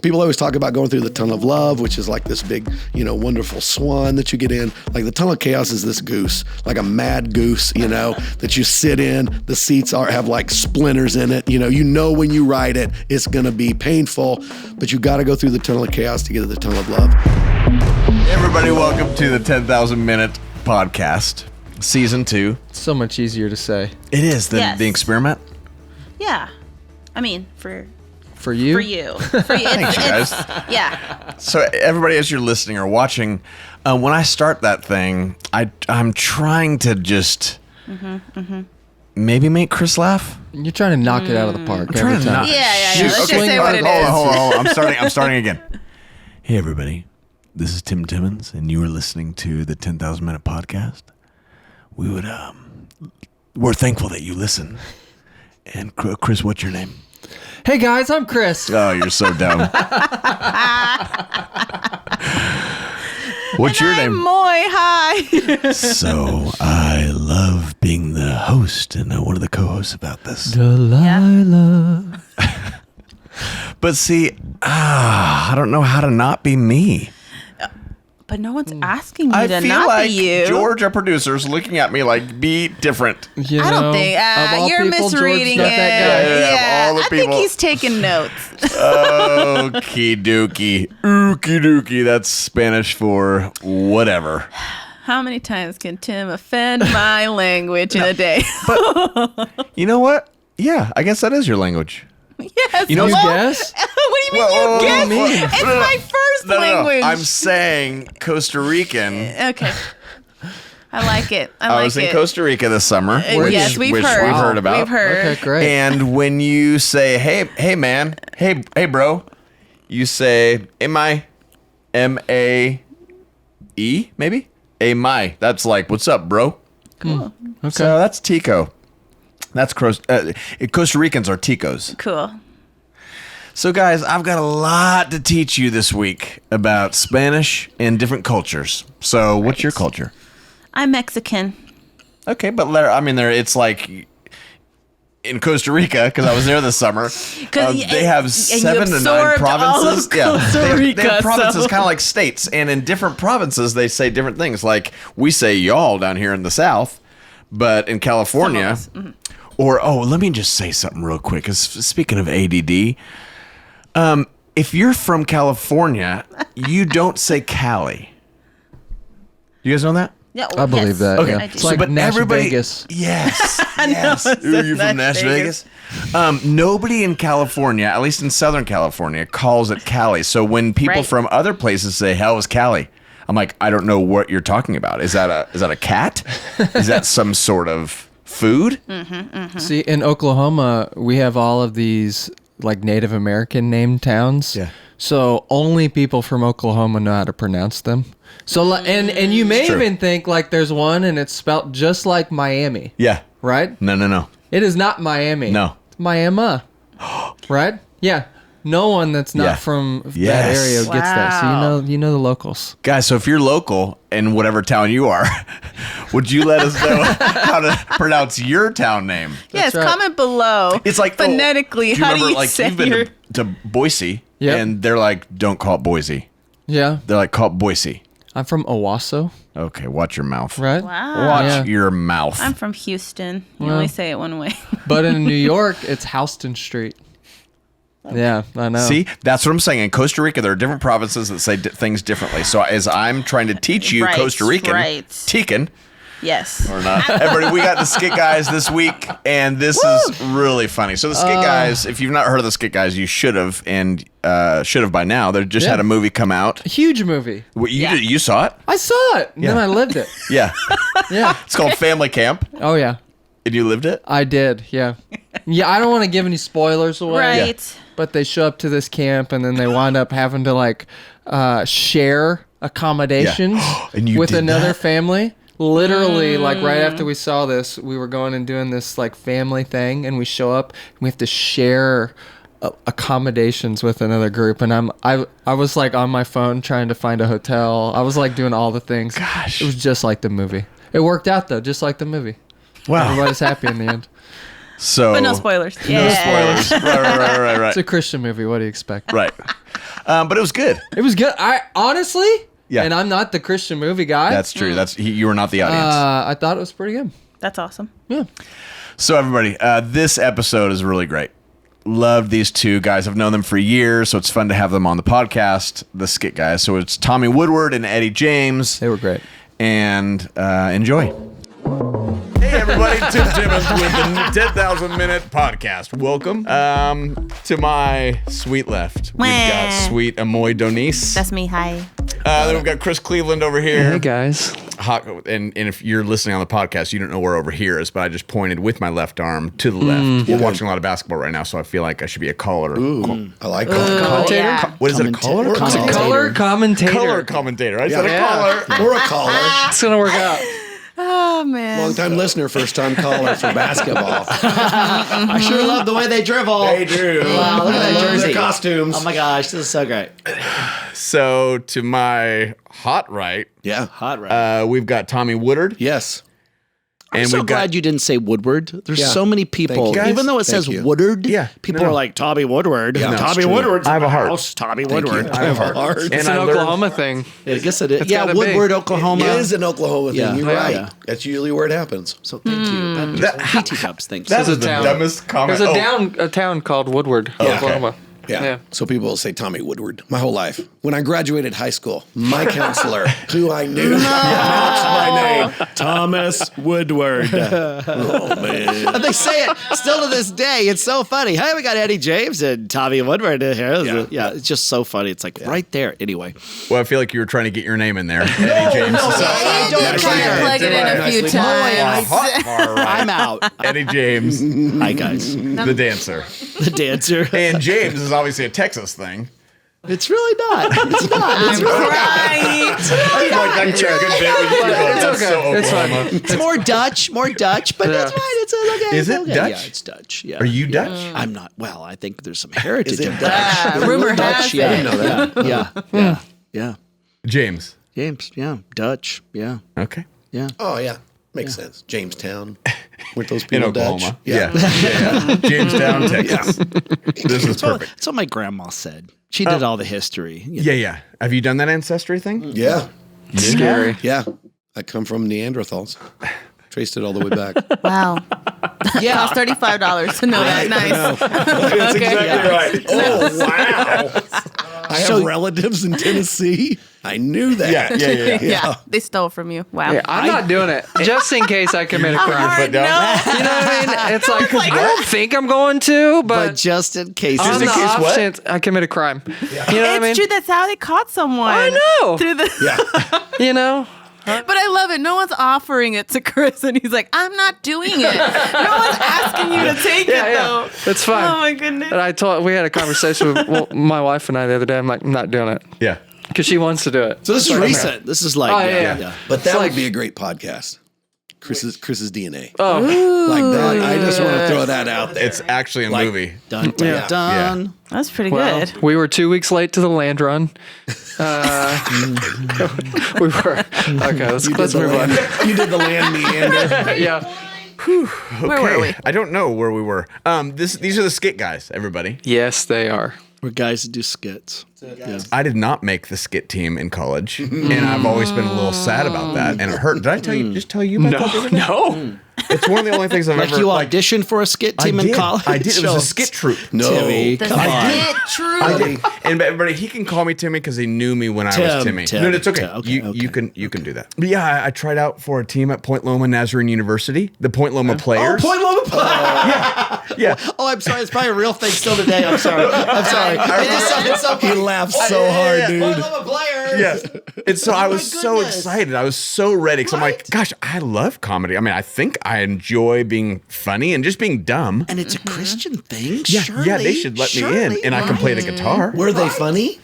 People always talk about going through the tunnel of love, which is like this big, wonderful swan that you get in. Like the tunnel of chaos is this goose, like a mad goose, that you sit in. The seats have like splinters in it. You know when you ride it, it's going to be painful, but you got to go through the tunnel of chaos to get to the tunnel of love. Hey everybody, welcome to the 10,000 Minute Podcast, Season 2. So much easier to say. It is, the experiment. Yeah. I mean, for you? For you. Thanks, guys. Yeah. So everybody, as you're listening or watching, when I start that thing, I'm trying to just maybe make Chris laugh. You're trying to knock it out of the park every time. Yeah. Let's just say what it is. Hold on. I'm starting again. Hey everybody, this is Tim Timmons, and you are listening to the 10,000 Minute Podcast. We're thankful that you listen. And Chris, what's your name? Hey guys, I'm Chris. Oh, you're so dumb. What's your name? Moy, hi. So I love being the host and one of the co-hosts about this. Delilah. But see, I don't know how to not be me. But no one's asking you I to feel not like be you. George, our producer, is looking at me like, be different. I don't think you're misreading it. Yeah, I think he's taking notes. Okie dokie. Ookie dookie. That's Spanish for whatever. How many times can Tim offend my language in a day? But you know what? Yeah, I guess that is your language. Yes. You know, guess? What do you mean you guess? It's my first language. I'm saying Costa Rican. Okay. I like it. I was in Costa Rica this summer. Yes, we've heard about. We've heard. Okay, great. And when you say, hey man, hey bro, you say, M-I, M-A-E, maybe? A-my. That's like, what's up, bro? Cool. Okay. So that's Tico. That's Costa Ricans are Ticos. Cool. So guys, I've got a lot to teach you this week about Spanish and different cultures. So what's your culture? I'm Mexican. Okay, but it's like in Costa Rica, because I was there this summer. They have 7 to 9 provinces. They have provinces kind of like states, and in different provinces they say different things. Like we say y'all down here in the South, but in California, let me just say something real quick. 'Cause speaking of ADD, if you're from California, you don't say Cali. You guys know that? Yeah, I believe that. Okay. Yeah. It's like Nash Vegas. Yes. Yes. Ooh, you're from Nash Vegas? Nobody in California, at least in Southern California, calls it Cali. So when people from other places say, "Hell is Cali?" I'm like, I don't know what you're talking about. Is that a cat? Is that some sort of food? See, in Oklahoma, we have all of these like Native American named towns. Yeah. So only people from Oklahoma know how to pronounce them. So and you may even think like there's one and it's spelled just like Miami. Yeah. Right? No. It is not Miami. No. It's Miami. Right? Yeah. No one that's not from that area gets that. So you know the locals. Guys, so if you're local in whatever town you are, would you let us know how to pronounce your town name? Yes, right. comment below. It's like phonetically. Do you how remember, do you like say you've been to Boise, and they're like, don't call it Boise. Yeah. They're like, call it Boise. I'm from Owasso. Okay, watch your mouth. Right? Wow. Watch your mouth. I'm from Houston. You only say it one way. But in New York, it's Houston Street. Yeah, I know. See, that's what I'm saying. In Costa Rica, there are different provinces that say things differently. So as I'm trying to teach you Costa Rican, Tican, yes, or not, everybody, we got the Skit Guys this week, and this is really funny. So the Skit Guys, if you've not heard of the Skit Guys, you should have, and should have by now. They just had a movie come out. A huge movie. You saw it? I saw it, and then I lived it. Yeah. Yeah. It's called Family Camp. Oh, yeah. And you lived it? I did, yeah. Yeah, I don't want to give any spoilers away. right. Yeah. But they show up to this camp, and then they wind up having to, like, share accommodations And you with did another that? family. Literally, like, right after we saw this, we were going and doing this, like, family thing, and we show up, and we have to share accommodations with another group, and I was, like, on my phone trying to find a hotel. I was, like, doing all the things. Gosh. It was just like the movie. It worked out, though, just like the movie. Wow. Everybody's happy in the end. So, But no spoilers. No spoilers. Right. It's a Christian movie. What do you expect? Right. But it was good. It was good. I honestly, Yeah. and I'm not the Christian movie guy. That's true. You were not the audience. I thought it was pretty good. That's awesome. Yeah. So everybody, this episode is really great. Loved these two guys. I've known them for years, so it's fun to have them on the podcast, the Skit Guys. So it's Tommy Woodard and Eddie James. They were great. And enjoy. Hey everybody, Tim Timmons with the 10,000 Minute Podcast. Welcome. To my sweet left, we've got sweet Amoy Donice. That's me. Hi. Then we've got Chris Cleveland over here. Hey guys. And if you're listening on the podcast, you don't know where over here is, but I just pointed with my left arm to the left. We're watching a lot of basketball right now, so I feel like I should be a caller. Ooh, I like that. Commentator? Yeah. What is it, a caller? Color commentator. Color commentator. I said a Yeah. caller. Or a caller. It's gonna work out. Oh man. Long time listener, first time caller for basketball. I sure love the way they dribble. They do. Wow, look at that I love jersey. their costumes. Oh my gosh, this is so great. So to my hot right, Yeah. Hot right. we've got Tommy Woodard. Yes. I'm And so we've got glad you didn't say Woodward. There's Yeah. so many people, Thank you. even though it Thank says you. Woodard, Yeah. people No. are like, Tommy Woodward. Yeah, Tommy it's true. Woodward's I have in a the heart. house. Tommy Thank you. Woodward. I have a heart. And It's I an learned- Oklahoma thing. I guess it is. It's Yeah, gotta be. Woodward, Oklahoma. It is an Oklahoma thing. Yeah. You're Yeah. right. Yeah. That's usually where it happens. So thank you. That- BT Cups, thanks. That There's is a the town. dumbest comment. There's Oh, a town called Woodward, Oklahoma. Yeah. So people will say Tommy Woodward my whole life. When I graduated high school, my counselor, who I knew, pronounced my name, Thomas Woodward. Oh, man. And they say it still to this day. It's so funny. Hey, we got Eddie James and Tommy Woodward in here. Yeah, it's just so funny. It's like right there. Anyway, Well, I feel like you were trying to get your name in there, Eddie James. I don't Nicely Trying to done. plug it in a few Nicely done. times. All right. I'm out. Eddie James, Hi, guys. the dancer. The dancer. And James is obviously a Texas thing. It's really not. It's not. It's really not. Right. I feel like that could be a good bit. We just keep going. It's That's okay. so It's fine. Oklahoma. It's more Dutch, but that's Yeah. fine. It's okay. Is It's it okay. Dutch? Yeah, it's Dutch. Yeah. Are you Dutch? I'm not. Well, I think there's some heritage Is it in Dutch? Rumor Dutch. has Yeah. it. I didn't know that. Yeah. James. James. Yeah. Dutch. Yeah. Okay. Yeah. Oh, yeah. Makes sense. Jamestown. Weren't those In people Oklahoma. Dutch? Yeah. Jamestown, Texas. This is perfect. That's what my grandma said. She did all the history. You know. Yeah. Have you done that ancestry thing? Yeah. Scary. Yeah. I come from Neanderthals. Traced it all the way back. Wow. Yeah. Cost $35 to know that. Nice. That's Okay. exactly right. Oh, wow. I have So- relatives in Tennessee. I knew that. Yeah. They stole from you. Wow. Yeah, I'm not doing it. Just in case I commit a crime. Hard don't. no. You know what I mean? It's like, I don't think I'm going to, But but just in case. on in the case off what? chance I commit a crime. You know what I mean? It's true. That's how they caught someone. I know. Through the. Yeah. You know? But I love it. No one's offering it to Chris, and he's like, "I'm not doing it." No one's asking you to take it, though. It's fine. Oh my goodness. And we had a conversation with my wife and I the other day. I'm like, I'm not doing it Yeah. because she wants to do it. So this is recent. This is like. Oh, yeah. But that would be a great podcast. Chris's DNA. Oh, Like that. I just want to throw that out there. It's actually a movie. Dun, dun, Yeah. dun. That's pretty well, good. we were 2 weeks late to the land run. We were. Okay, let's move on. You did the land meander. Yeah. Where were we? I don't know where we were. These are the Skit Guys, everybody. Yes, they are. We're guys that do skits. Yeah. I did not make the skit team in college, and I've always been a little sad about that, and it hurt. Did I tell you? Just tell you about that? the other day? No. It's one of the only things I've Like ever you auditioned for a skit team in college? I did. It was Show a us. skit troupe. No. Timmy, come on. True. I did. And everybody, he can call me Timmy because he knew me when I was Timmy. Tim, No, it's okay. Tim. Okay, You can do that. But yeah, I tried out for a team at Point Loma Nazarene University, the Point Loma Players. Point Loma Yeah. Oh, I'm sorry. It's probably a real thing still today. I'm sorry. I'm sorry. It just sounded so He funny. laughed so hard, Point dude. Loma players. Yes. And so I was so goodness. excited. I was so ready because I'm like, gosh, I love comedy. I mean, I think I enjoy being funny and just being dumb. And it's a Christian thing. Yeah, Surely, yeah, they should let me in, surely, and I can play the right? guitar. Were they funny?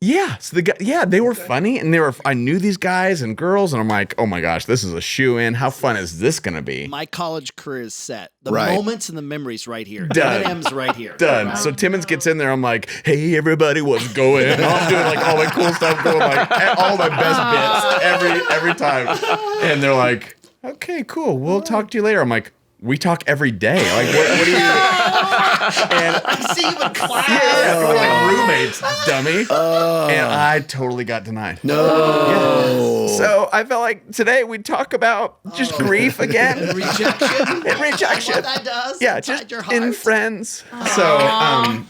Yeah, so they were funny, and I knew these guys and girls, and I'm like, oh my gosh, this is a shoe-in. How fun is this gonna be? My college career is set. The Right. moments and the memories right here. Done. Eminem's right here. Done. So Timmons gets in there. I'm like, hey, everybody, what's going on? I'm doing like all my cool stuff, doing like all my best bits every time, and they're like, okay, cool. We'll talk to you later. I'm like, we talk every day. Like, what do you? I see you in class. We're like roommates, dummy. And I totally got denied. No. So I felt like today we'd talk about just grief again. Rejection. And rejection. What that does. Yeah, inside just your heart. in friends. So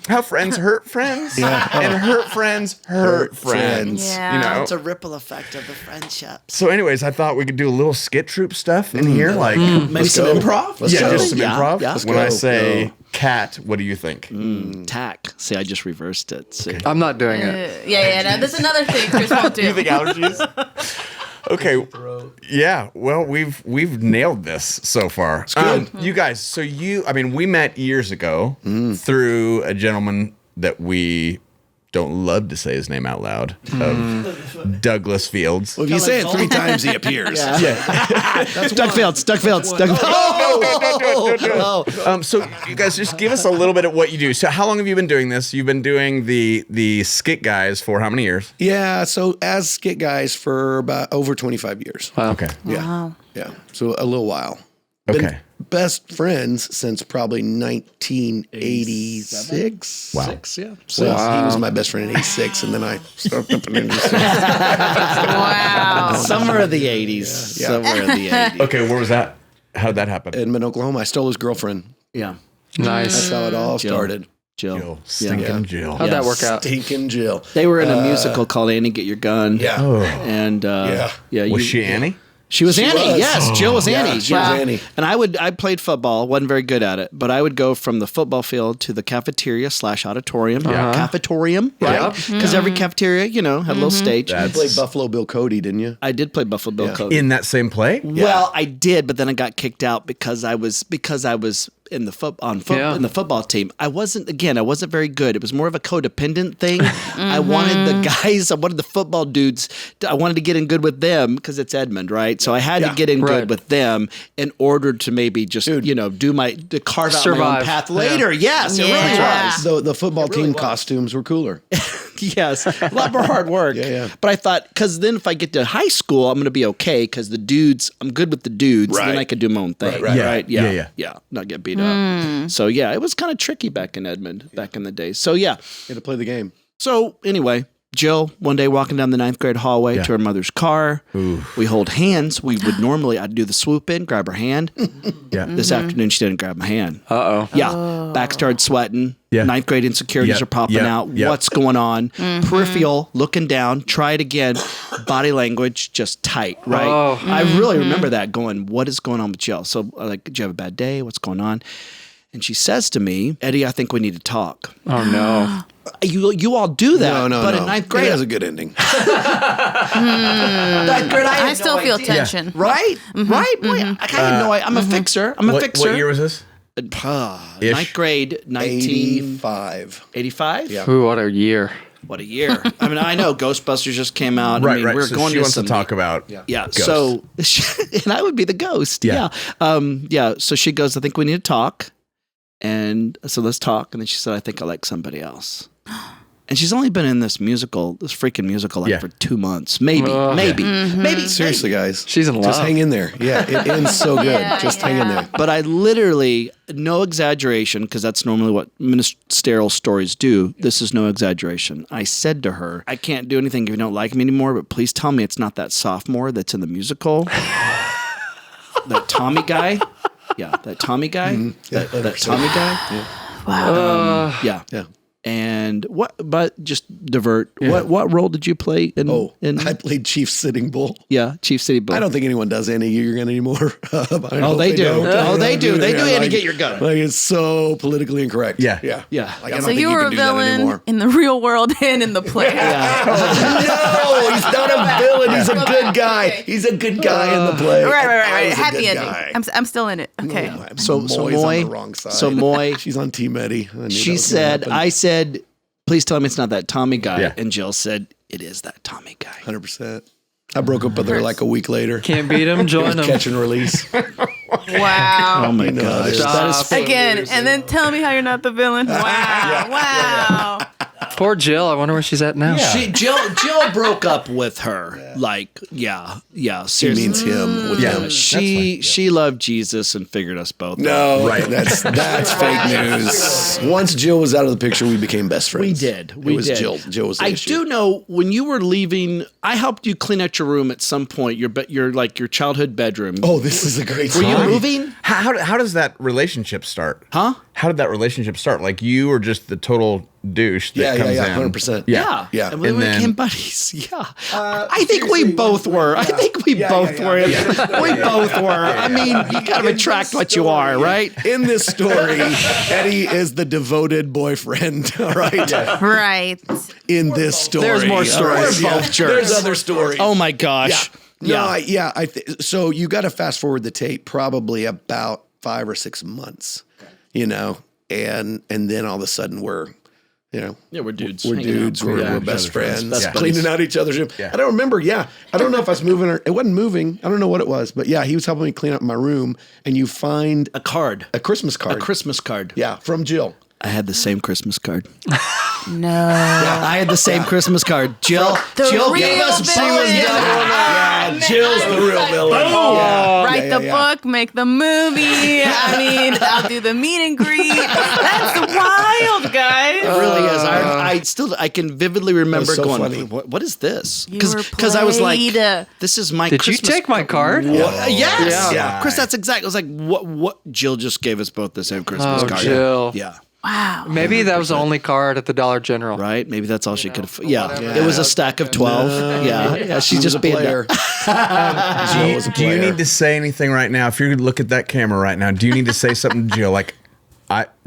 how friends hurt friends. And hurt friends hurt friends. Yeah. You know. It's a ripple effect of the friendship. So anyways, I thought we could do a little skit troupe stuff in here. Like Maybe some go. improv. Let's yeah, go. just some improv. Yeah. When I go. say cat, what do you think? Tack. See, I just reversed it. See. I'm not doing it. No, there's another thing Chris won't do. You think allergies? Okay. Yeah. Well, we've nailed this so far. You guys. So we met years ago through a gentleman that we don't love to say his name out loud of Douglas Fields. Well, if you say it 3 times, he appears. Doug Fields. So you guys just give us a little bit of what you do. So how long have you been doing this? You've been doing the Skit Guys for how many years? Yeah, so as Skit Guys for about over 25 years. Okay. Yeah. Wow. Yeah. So a little while. Been Okay. best friends since probably 1986. Wow. 6, yeah. So he was my best friend in 86, and then I started up in 86. Wow. Summer of the 80s. Summer of the 80s. Okay, where was that? How'd that happen? Edmond, Oklahoma. I stole his girlfriend. Yeah. Nice. That's how it all Jill. started. Jill. Stinking Jill. How'd that work out? Stinking Jill. They were in a musical called Annie Get Your Gun. Yeah. And Was she Annie? She was Annie. was. Yes, Jill was Yeah, Annie. she was Annie. And I played football, wasn't very good at it, but I would go from the football field to the cafeteria / auditorium. Cafetorium, right? Because every cafeteria, had a little stage. You played Buffalo Bill Cody, didn't you? I did play Buffalo Bill Cody. In that same play? Well, I did, but then I got kicked out because I was in the in the football team. I wasn't very good. It was more of a codependent thing. I wanted the guys, I wanted the football dudes, I wanted to get in good with them because it's Edmond, right? So I had to get in good with them in order to maybe just, to carve out my own path later. Yes, it really was. The football team costumes were cooler. Yes, a lot more hard work. Yeah. But I thought, because then if I get to high school, I'm going to be okay because the dudes, I'm good with the dudes. Right. Then I could do my own thing. Right. Yeah. Not get beat up. So it was kind of tricky back in Edmond, back in the day. So You had to play the game. So anyway, Jill, one day walking down the 9th grade hallway to her mother's car. We hold hands. I'd do the swoop in, grab her hand. This afternoon, she didn't grab my hand. Uh-oh. Yeah. Back started sweating. 9th grade insecurities are popping out. Yep. What's going on? Peripheral, looking down, try it again. Body language, just tight, right? Oh. I really remember that going, what is going on with Jill? So like, did you have a bad day? What's going on? And she says to me, Eddie, I think we need to talk. Oh, no. You all do that. No. But in 9th grade, It has a good ending. 9th grade, I I still feel tension. Right? Right? Boy, I kind of know. I'm a fixer. I'm a fixer. What year was this? 9th grade, 85. 1985? Yeah. Ooh, what a year. What a year. I mean, I know Ghostbusters just came out. Right, I mean, right. we're So going she to wants some, to talk about Yeah. Ghost. So, and I would be the ghost. Yeah. So she goes, I think we need to talk. And so let's talk. And then she said, I think I like somebody else. And she's only been in this freaking musical, for 2 months. Maybe. Seriously, guys. She's in love. Just hang in there. Yeah, it ends so good. Just hang in there. But I literally, no exaggeration, because that's normally what ministerial stories do. This is no exaggeration. I said to her, I can't do anything if you don't like me anymore, but please tell me it's not that sophomore that's in the musical. That Tommy guy. Yeah, that Tommy guy. That Tommy guy. Yeah. Wow. Yeah. Yeah. And what? But just divert. Yeah. What role did you play in? I played Chief Sitting Bull. Yeah, Chief City Bull. I don't think anyone does any You're Gun anymore. Oh, they do. Oh, they do. They do. Annie, get your gun. Like it's so politically incorrect. Yeah. Yeah. Like, Like, I don't So think you were can a do that villain anymore. in the real world and in the play. No, he's not a villain. He's a good guy. Okay. He's a good guy in the play. Right. I was a Happy good ending. guy. I'm still in it. Okay. No, So Moy's Moy- on the wrong side. so Moy- she's on Team Eddie. I knew that She was gonna said, happen. I said, please tell me it's not that Tommy guy. Yeah. And Jill said, it is that Tommy guy. 100%. I broke up with her like a week later. Can't beat him, join him. Catch and release. Wow. Oh my gosh. Stop. That is Again, and then tell me how you're not the villain. Wow. Wow. Poor Jill. I wonder where she's at now. Jill broke up with her. Like, yeah. She Seriously. means him. With him. She loved Jesus and figured us both. No, right. That's fake news. Once Jill was out of the picture, we became best friends. We did. It was Jill. Jill was the issue. do know when you were leaving, I helped you clean out your room at some point. Your childhood bedroom. Oh, this is a great Were story. you moving? How does that relationship start? Huh? How did that relationship start? Like you were just the total douche that comes in. 100%. Yeah. Yeah. And we And then- became buddies. Yeah. I think we both were. I think we both were. We both were. I mean, you kind of attract what you are, right? In this story, Eddie is the devoted boyfriend, all right? Right. In this story. There's more all stories. right? We're both jerks. There's other stories. Oh my gosh. So you got to fast forward the tape probably about 5 or 6 months, and then all of a sudden we're dudes. We're dudes. We're best friends. Cleaning out each other's room. Yeah. I don't remember. Yeah. I don't know if I was moving or it wasn't moving. I don't know what it was, but yeah, he was helping me clean up my room and you find A card. a Christmas card. A Christmas card. Yeah. From Jill. I had the same Christmas card. No. I had the same Christmas card. Jill The gave real us villain. Yeah. Jill's the real villain. Yeah. Write the book, make the movie. I mean, I'll do the meet and greet. That's wild, guys. It really is. I can vividly remember so going, funny. what is this? You were Because I was like, played. this is my Did Christmas you take my card? Yes. Yeah. Chris, that's exactly. I was like, what? Jill just gave us both the same Christmas Oh, card. Jill. Yeah. Wow. Maybe that was the only card at the Dollar General. Right? Maybe that's all she could have. Yeah. It was a stack of 12. Yeah. She's just being player. Jill was a Do you player. need to say anything right now? If you look at that camera right now, do you need to say something to Jill? Like,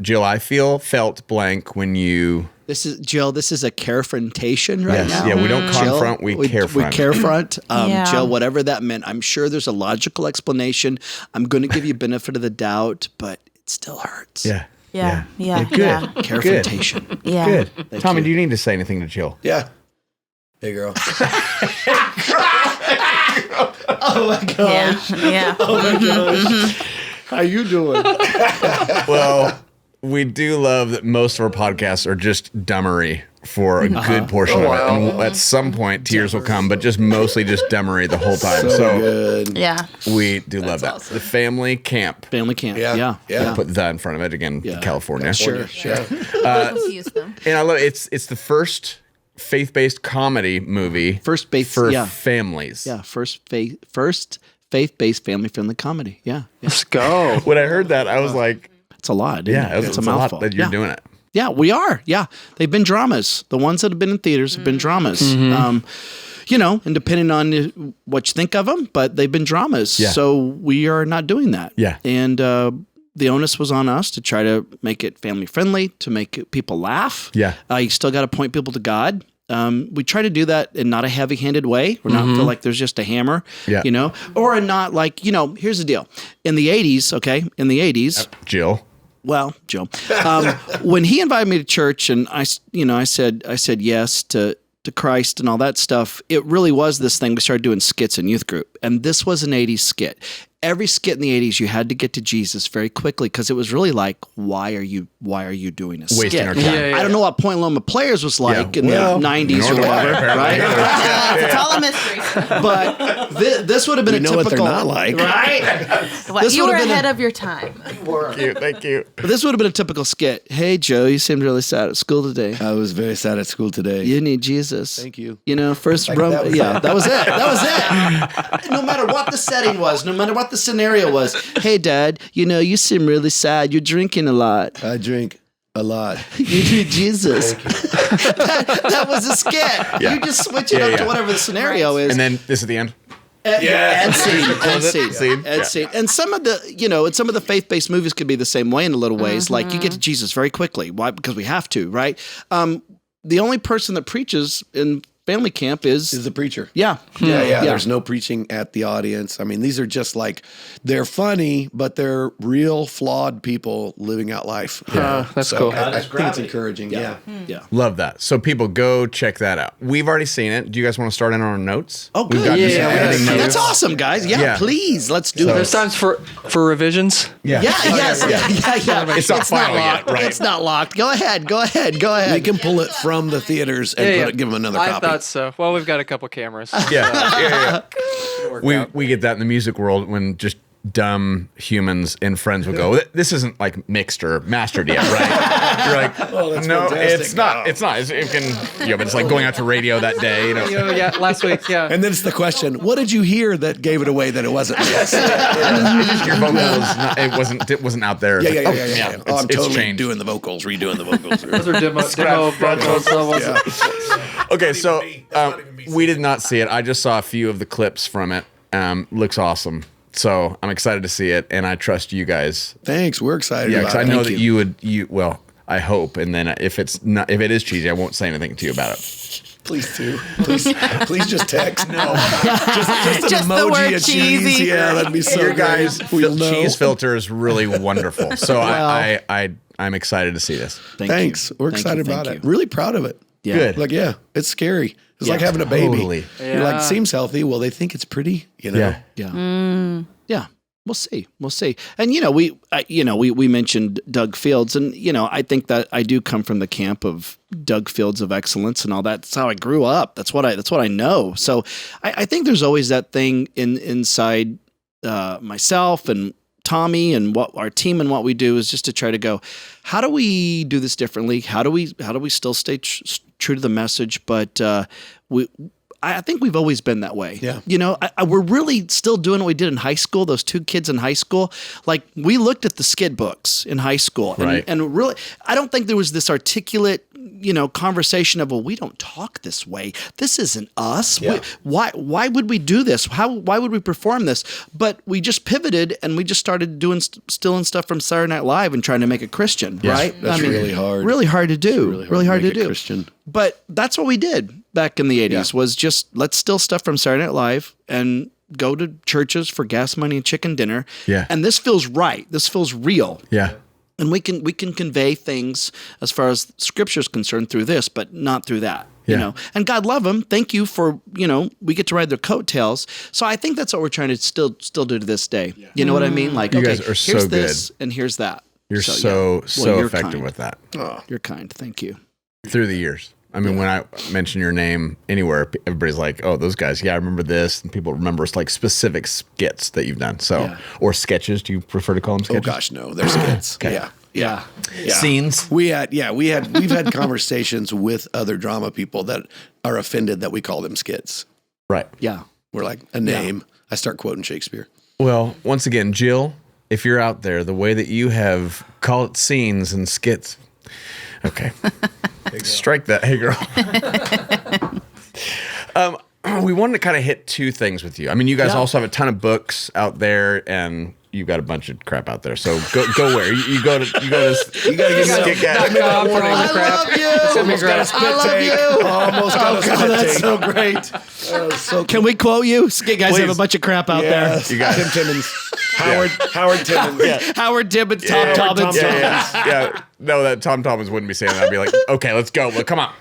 Jill, I felt blank when you. This is Jill. This is a carefrontation right Yes, now. yeah, we don't Jill, confront, we carefront. We carefront. Yeah. Jill, whatever that meant, I'm sure there's a logical explanation. I'm going to give you benefit of the doubt, but it still hurts. Yeah. Yeah. Carefrontation. Yeah. Good. Tommy, do you need to say anything to Jill? Yeah. Hey, girl. Oh my gosh. Yeah. How you doing? Well, we do love that most of our podcasts are just dummery for a good portion of it. And at some point, tears will come, but just mostly just dummery the whole time. So good. Yeah. we do love that. The family camp. Family camp. Yeah. Yeah. Put that in front of it again, California. Sure. Confuse them. And I love it. It's the first faith-based comedy movie First faith for yeah. families. Yeah. First faith-based family-friendly comedy. Yeah. Let's go. When I heard that, I was like, It's a lot. Isn't it? it's a a mouthful. lot that you're doing it. Yeah, we are. Yeah. They've been dramas. The ones that have been in theaters have been dramas. And depending on what you think of them, but they've been dramas. Yeah. So we are not doing that. Yeah. And the onus was on us to try to make it family friendly, to make people laugh. Yeah. You still got to point people to God. We try to do that in not a heavy-handed way. We're not feel like there's just a hammer, or not like, here's the deal. In the 80s, Jill. well, Joe, when he invited me to church and I said yes to Christ and all that stuff, it really was this thing. We started doing skits in youth group, and this was an 80s skit. Every skit in the 80s, you had to get to Jesus very quickly because it was really like, why are you doing a skit? Wasting our time. I don't know what Point Loma Players was like in the Well, 90s nor or do I, whatever, apparently. right? It's all a mystery. But this would have been We a know typical, what they're not like. right? You were would've been ahead of your time. Thank you. But this would have been a typical skit. Hey, Joe, you seemed really sad at school today. I was very sad at school today. You need Jesus. Thank you. First Like, rum. that was Yeah, it. that was it. That was it. No matter what the setting was, no matter what the scenario was. Hey, Dad, you seem really sad. You're drinking a lot. I drink a lot. You need Jesus. that was a skit. Yeah. You just switch it up to whatever the scenario is. And then this at the end. End scene. Scene. Scene. And some of the faith-based movies could be the same way in a little ways. Like you get to Jesus very quickly. Why? Because we have to, right? The only person that preaches in family camp is the preacher. Yeah. Yeah. There's no preaching at the audience. I mean, these are just like, they're funny, but they're real flawed people living out life. That's cool. I think it's encouraging. Yeah. Love that. So people go check that out. We've already seen it. Do you guys want to start in on our notes? Oh, good. We've got just editing notes. That's awesome, guys. Yeah, please. Let's do There's this. times for revisions. Yeah. It's not final yet, right? It's not locked. Go ahead. We can pull it from the theaters and give them another I copy. thought so. Well, we've got a couple cameras. Yeah. We get that in the music world when just dumb humans and friends would go, this isn't like mixed or mastered yet, right? You're like, no, fantastic. it's not. It's not. It can, but it's like going out to radio that day, Yeah, last week. Yeah. And then it's the question, what did you hear that gave it away that it wasn't this? Your vocals, it wasn't out there. Yeah. It's I'm totally changed. doing the vocals, redoing the vocals. Those are demo vocals levels. Okay, so we did not see it. I just saw a few of the clips from it. Looks awesome. So I'm excited to see it, and I trust you guys. Thanks. We're excited Yeah, about because it. I know Thank that you would. I hope, and then if it is cheesy, I won't say anything to you about it. Please do. Please just text. No. Just an Just the emoji word of cheese. cheesy. Yeah, that'd be so Your good. guys' We'll know. cheese filter is really wonderful. So I'm excited to see this. Thanks. We're excited about it. Really proud of it. Yeah. Good. Like, it's scary. It's like having a baby. Totally. You're like, seems healthy. Well, they think it's pretty, Yeah. Yeah. We'll see. And we mentioned Doug Fields, and I think that I do come from the camp of Doug Fields of excellence and all that. That's how I grew up. That's what I know. So I think there's always that thing inside myself and Tommy and what our team and what we do is just to try to go, how do we do this differently? How do we still stay true to the message? But I think we've always been that way. Yeah. We're really still doing what we did in high school. Those two kids in high school, like we looked at the skid books in high school, and really, I don't think there was this articulate, conversation of, well, we don't talk this way. This isn't us. Yeah. Why would we do this? Why would we perform this? But we just pivoted and we just started doing stealing stuff from Saturday Night Live and trying to make it Christian, right? That's really hard. Really hard to do. Really hard to do. Christian. But that's what we did back in the 80s was just let's steal stuff from Saturday Night Live and go to churches for gas money and chicken dinner. Yeah. And this feels right. This feels real. Yeah. And we can convey things as far as scripture is concerned through this, but not through that. Yeah. And God love them. Thank you for, we get to ride their coattails. So I think that's what we're trying to still do to this day. Yeah. You know what I mean? Like, You okay, guys are so here's this good. and here's that. You're So you're effective kind. with that You're kind. Thank you. through the years. I mean, when I mention your name anywhere, everybody's like, "Oh, those guys." Yeah, I remember this, and people remember like specific skits that you've done. So, or sketches. Do you prefer to call them sketches? Oh gosh, no. They're skits. Okay. Yeah. Scenes. We've had conversations with other drama people that are offended that we call them skits. Right. Yeah. We're like a name. I start quoting Shakespeare. Well, once again, Jill, if you're out there, the way that you have called it scenes and skits. Okay. Strike that. Hey, girl. We wanted to kind of hit two things with you. I mean, you guys also have a ton of books out there, and you've got a bunch of crap out there. So go where? You go to Skit Guys. I love you. Almost got a spit take. Almost got a spit take. That's so great. Can we quote you? Skit Guys have a bunch of crap out there. You got Tim Timmons. Howard Timmons. Howard Timmons, Tom Tommins. Yeah. No, that Tom Thomas wouldn't be saying that. I'd be like, okay, let's go. Well, come on.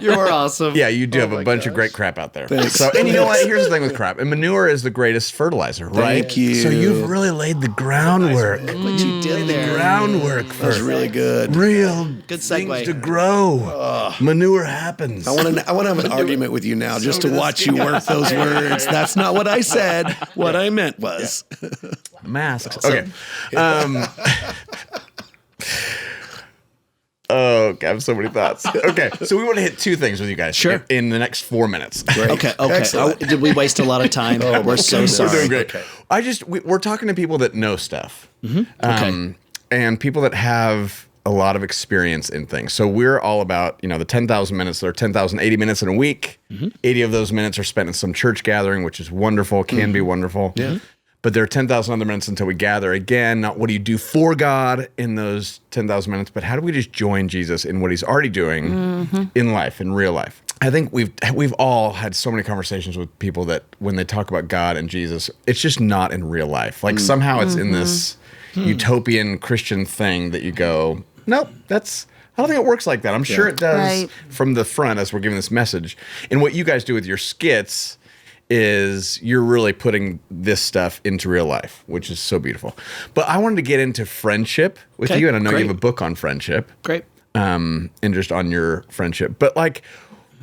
You're awesome. Yeah, you do have a bunch of great crap out there. So, and you know what? Here's the thing with crap. And manure is the greatest fertilizer, right? Thank you. So you've really laid the groundwork. Look what you did there. Groundwork for That's really good. real Good things segue. to grow. Manure happens. I want to have an argument with you now just to watch you work those words. That's not what I said. What I meant was. Masks. Okay. Oh, I have so many thoughts. Okay, so we want to hit two things with you guys. Sure. In the next 4 minutes. Okay. Excellent. Did we waste a lot of time? We're so We're sorry. doing great. We're talking to people that know stuff. Okay. And people that have a lot of experience in things. So we're all about, the 10,000 minutes. There are 10,080 minutes in a week. 80 of those minutes are spent in some church gathering, which is wonderful, can be wonderful. Yeah. But there are 10,000 other minutes until we gather again. Not what do you do for God in those 10,000 minutes, but how do we just join Jesus in what he's already doing in life, in real life? I think we've all had so many conversations with people that when they talk about God and Jesus, it's just not in real life. Like somehow it's in this utopian Christian thing that you go, nope, I don't think it works like that. I'm sure it does from the front as we're giving this message. And what you guys do with your skits is you're really putting this stuff into real life, which is so beautiful. But I wanted to get into friendship with you, and I know you have a book on friendship. Great. And just on your friendship. But like,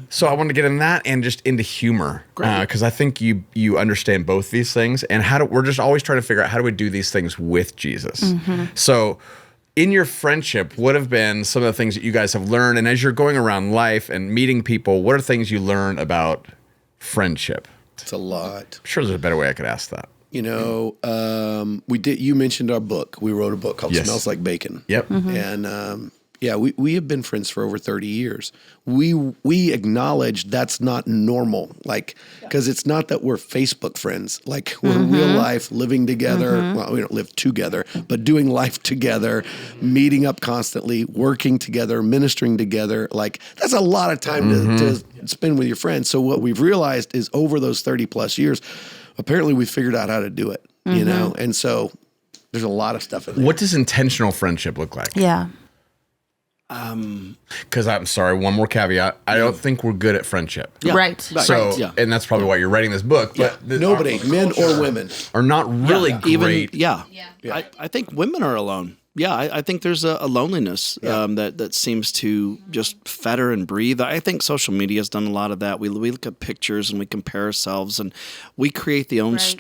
so I wanted to get in that and just into humor, because I think you understand both these things, and we're just always trying to figure out how do we do these things with Jesus. So in your friendship, what have been some of the things that you guys have learned, and as you're going around life and meeting people, what are things you learn about friendship? It's a lot. I'm sure there's a better way I could ask that. You know, you mentioned our book. We wrote a book called Smells Like Bacon. Yep. And we have been friends for over 30 years. We acknowledge that's not normal, like, because it's not that we're Facebook friends. Like, we're real life, living together. Well, we don't live together, but doing life together, meeting up constantly, working together, ministering together. Like, that's a lot of time to spend with your friends. So what we've realized is over those 30 plus years, apparently we figured out how to do it, you know? And so there's a lot of stuff in there. What does intentional friendship look like? Yeah. Because I'm sorry, one more caveat. I don't think we're good at friendship. Yeah. Right. So, and that's probably why you're writing this book. But Nobody, men or women, are not really great. I think women are alone. Yeah, I think there's a loneliness that seems to just fetter and breathe. I think social media has done a lot of that. We look at pictures and we compare ourselves, and we create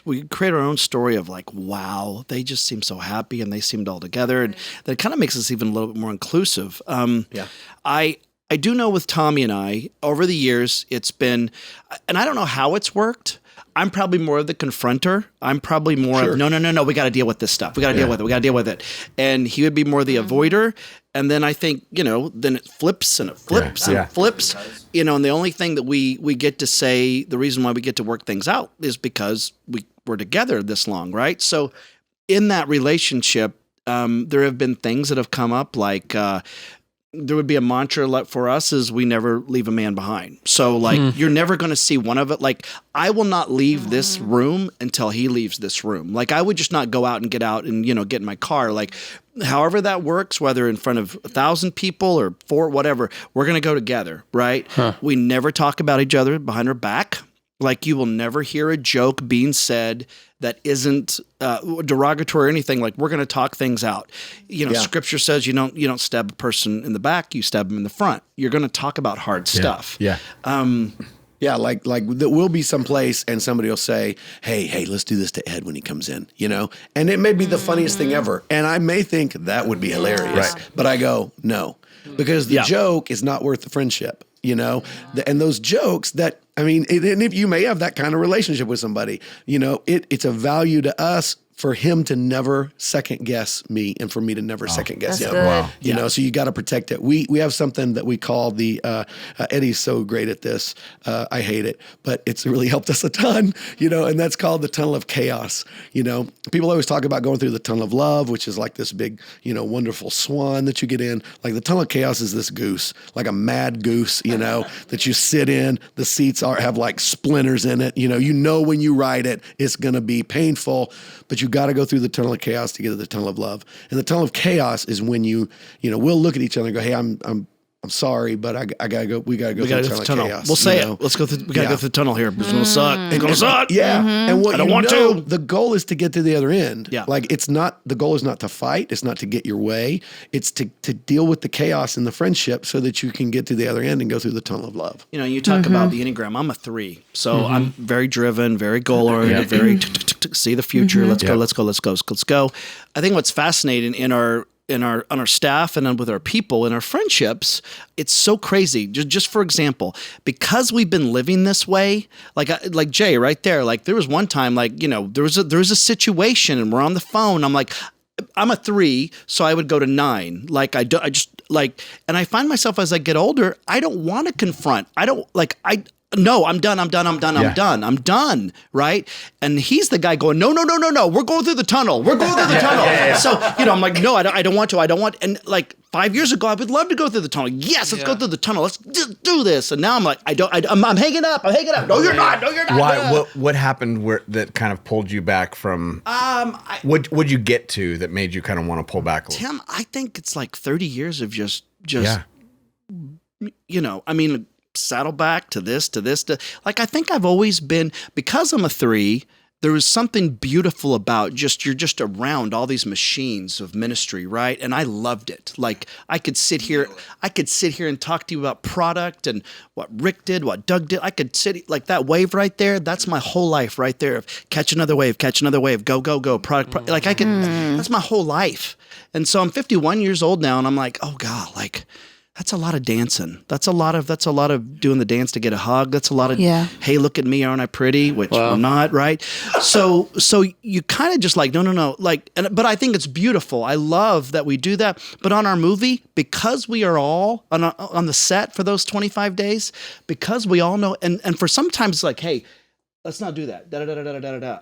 we create our own story of like, wow, they just seem so happy and they seemed all together, and that kind of makes us even a little bit more inclusive. I do know with Tommy and I over the years, it's been, and I don't know how it's worked. I'm probably more of the confronter. I'm probably more of, no, we got to deal with this stuff. We got to deal with it. We got to deal with it. And he would be more the avoider. And then I think, then it flips and it flips and it flips, and the only thing that we get to say, the reason why we get to work things out is because we're together this long, right? So in that relationship, there have been things that have come up like, there would be a mantra for us is we never leave a man behind. So like you're never going to see one of it. Like I will not leave this room until he leaves this room. Like I would just not go out and get in my car. Like however that works, whether in front of 1,000 people or 4, whatever, we're going to go together. Right. We never talk about each other behind our back. Like you will never hear a joke being said that isn't derogatory or anything. Like we're going to talk things out. Scripture says you don't stab a person in the back, you stab them in the front. You're going to talk about hard stuff. Yeah. Like there will be some place and somebody will say, hey, let's do this to Ed when he comes in, and it may be the funniest thing ever. And I may think that would be hilarious, but I go, no, because the joke is not worth the friendship. And those jokes that, and if you may have that kind of relationship with somebody, it's a value to us for him to never second guess me and for me to never second guess him. Good. So you got to protect it. We have something that we call the, Eddie's so great at this. I hate it, but it's really helped us a ton, and that's called the tunnel of chaos. People always talk about going through the tunnel of love, which is like this big, wonderful swan that you get in. Like the tunnel of chaos is this goose, like a mad goose, that you sit in. The seats have like splinters in it. When you ride it, it's going to be painful, but you got to go through the tunnel of chaos to get to the tunnel of love. And the tunnel of chaos is when we'll look at each other and go, hey, I'm sorry, but I gotta go. We gotta go through the tunnel of chaos. We'll say it. Let's go through. We gotta go through the tunnel here. It's gonna suck. It's gonna suck. Yeah. And what I don't want to. The goal is to get to the other end. Yeah. Like the goal is not to fight. It's not to get your way. It's to deal with the chaos in the friendship so that you can get to the other end and go through the tunnel of love. You talk about the enneagram. I'm a 3, so I'm very driven, very goal oriented, very see the future. Let's go. I think what's fascinating on our staff and with our people and our friendships, it's so crazy. Just for example, because we've been living this way, like Jay right there, like there was one time, there was a situation and we're on the phone. I'm like, I'm a 3, so I would go to 9. And I find myself as I get older, I don't want to confront. no, I'm done. I'm done. Right. And he's the guy going, no. We're going through the tunnel. So, I'm like, no, I don't want to. And like 5 years ago, I would love to go through the tunnel. Yes, let's go through the tunnel. Let's do this. And now I'm like, I'm hanging up. No, you're not. Why? What happened that kind of pulled you back from, what'd you get to that made you kind of want to pull back a little? Tim, I think it's like 30 years of just saddleback to this, like, I think I've always been, because I'm a 3, there was something beautiful about you're just around all these machines of ministry, right? And I loved it. Like, I could sit here and talk to you about product and what Rick did, what Doug did. I could sit like that wave right there. That's my whole life right there. Of catch another wave, go, product. Like I could, that's my whole life. And so I'm 51 years old now, and I'm like, oh God, like, that's a lot of dancing. That's a lot of doing the dance to get a hug. That's a lot of, hey, look at me, aren't I pretty? Which I'm not, right? So you kind of just like, no. Like, but I think it's beautiful. I love that we do that. But on our movie, because we are all on the set for those 25 days, because we all know, and for sometimes it's like, hey, let's not do that.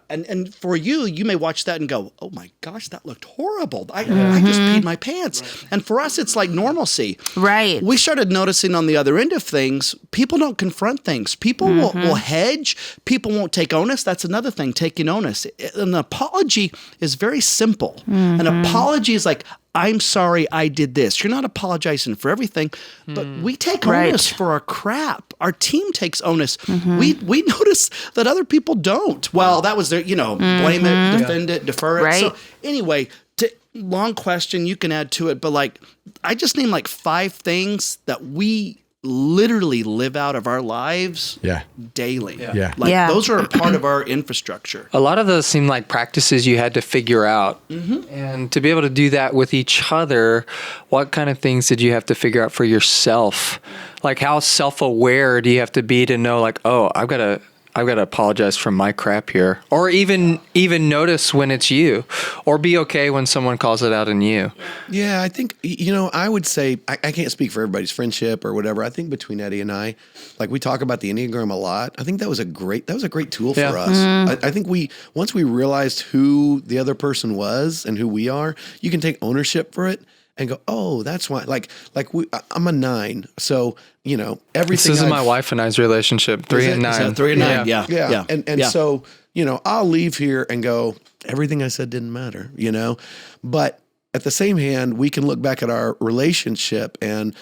And for you may watch that and go, oh my gosh, that looked horrible. I just peed my pants. Right. And for us, it's like normalcy. Right. We started noticing on the other end of things, people don't confront things. People will hedge. People won't take onus. That's another thing, taking onus. An apology is very simple. An apology is like, I'm sorry I did this. You're not apologizing for everything, but we take onus for our crap. Our team takes onus. We notice that other people don't. Well, that was their, blame it, defend it, defer it. Right. So anyway, long question, you can add to it, but like, I just named like 5 things that we literally live out of our lives daily. Those are a part of our infrastructure. A lot of those seem like practices you had to figure out. And to be able to do that with each other, what kind of things did you have to figure out for yourself? Like, how self-aware do you have to be to know, like, oh, I've got to apologize for my crap here, or even notice when it's you, or be okay when someone calls it out in you. Yeah, I think, I would say, I can't speak for everybody's friendship or whatever. I think between Eddie and I, like, we talk about the Enneagram a lot. I think that was a great tool for us. I think once we realized who the other person was and who we are, you can take ownership for it and go, oh, that's why. I'm a 9, so everything. This isn't my wife and I's relationship. 3 and 9. 3 and 9. Yeah. And so I'll leave here and go, everything I said didn't matter. But at the same hand, we can look back at our relationship and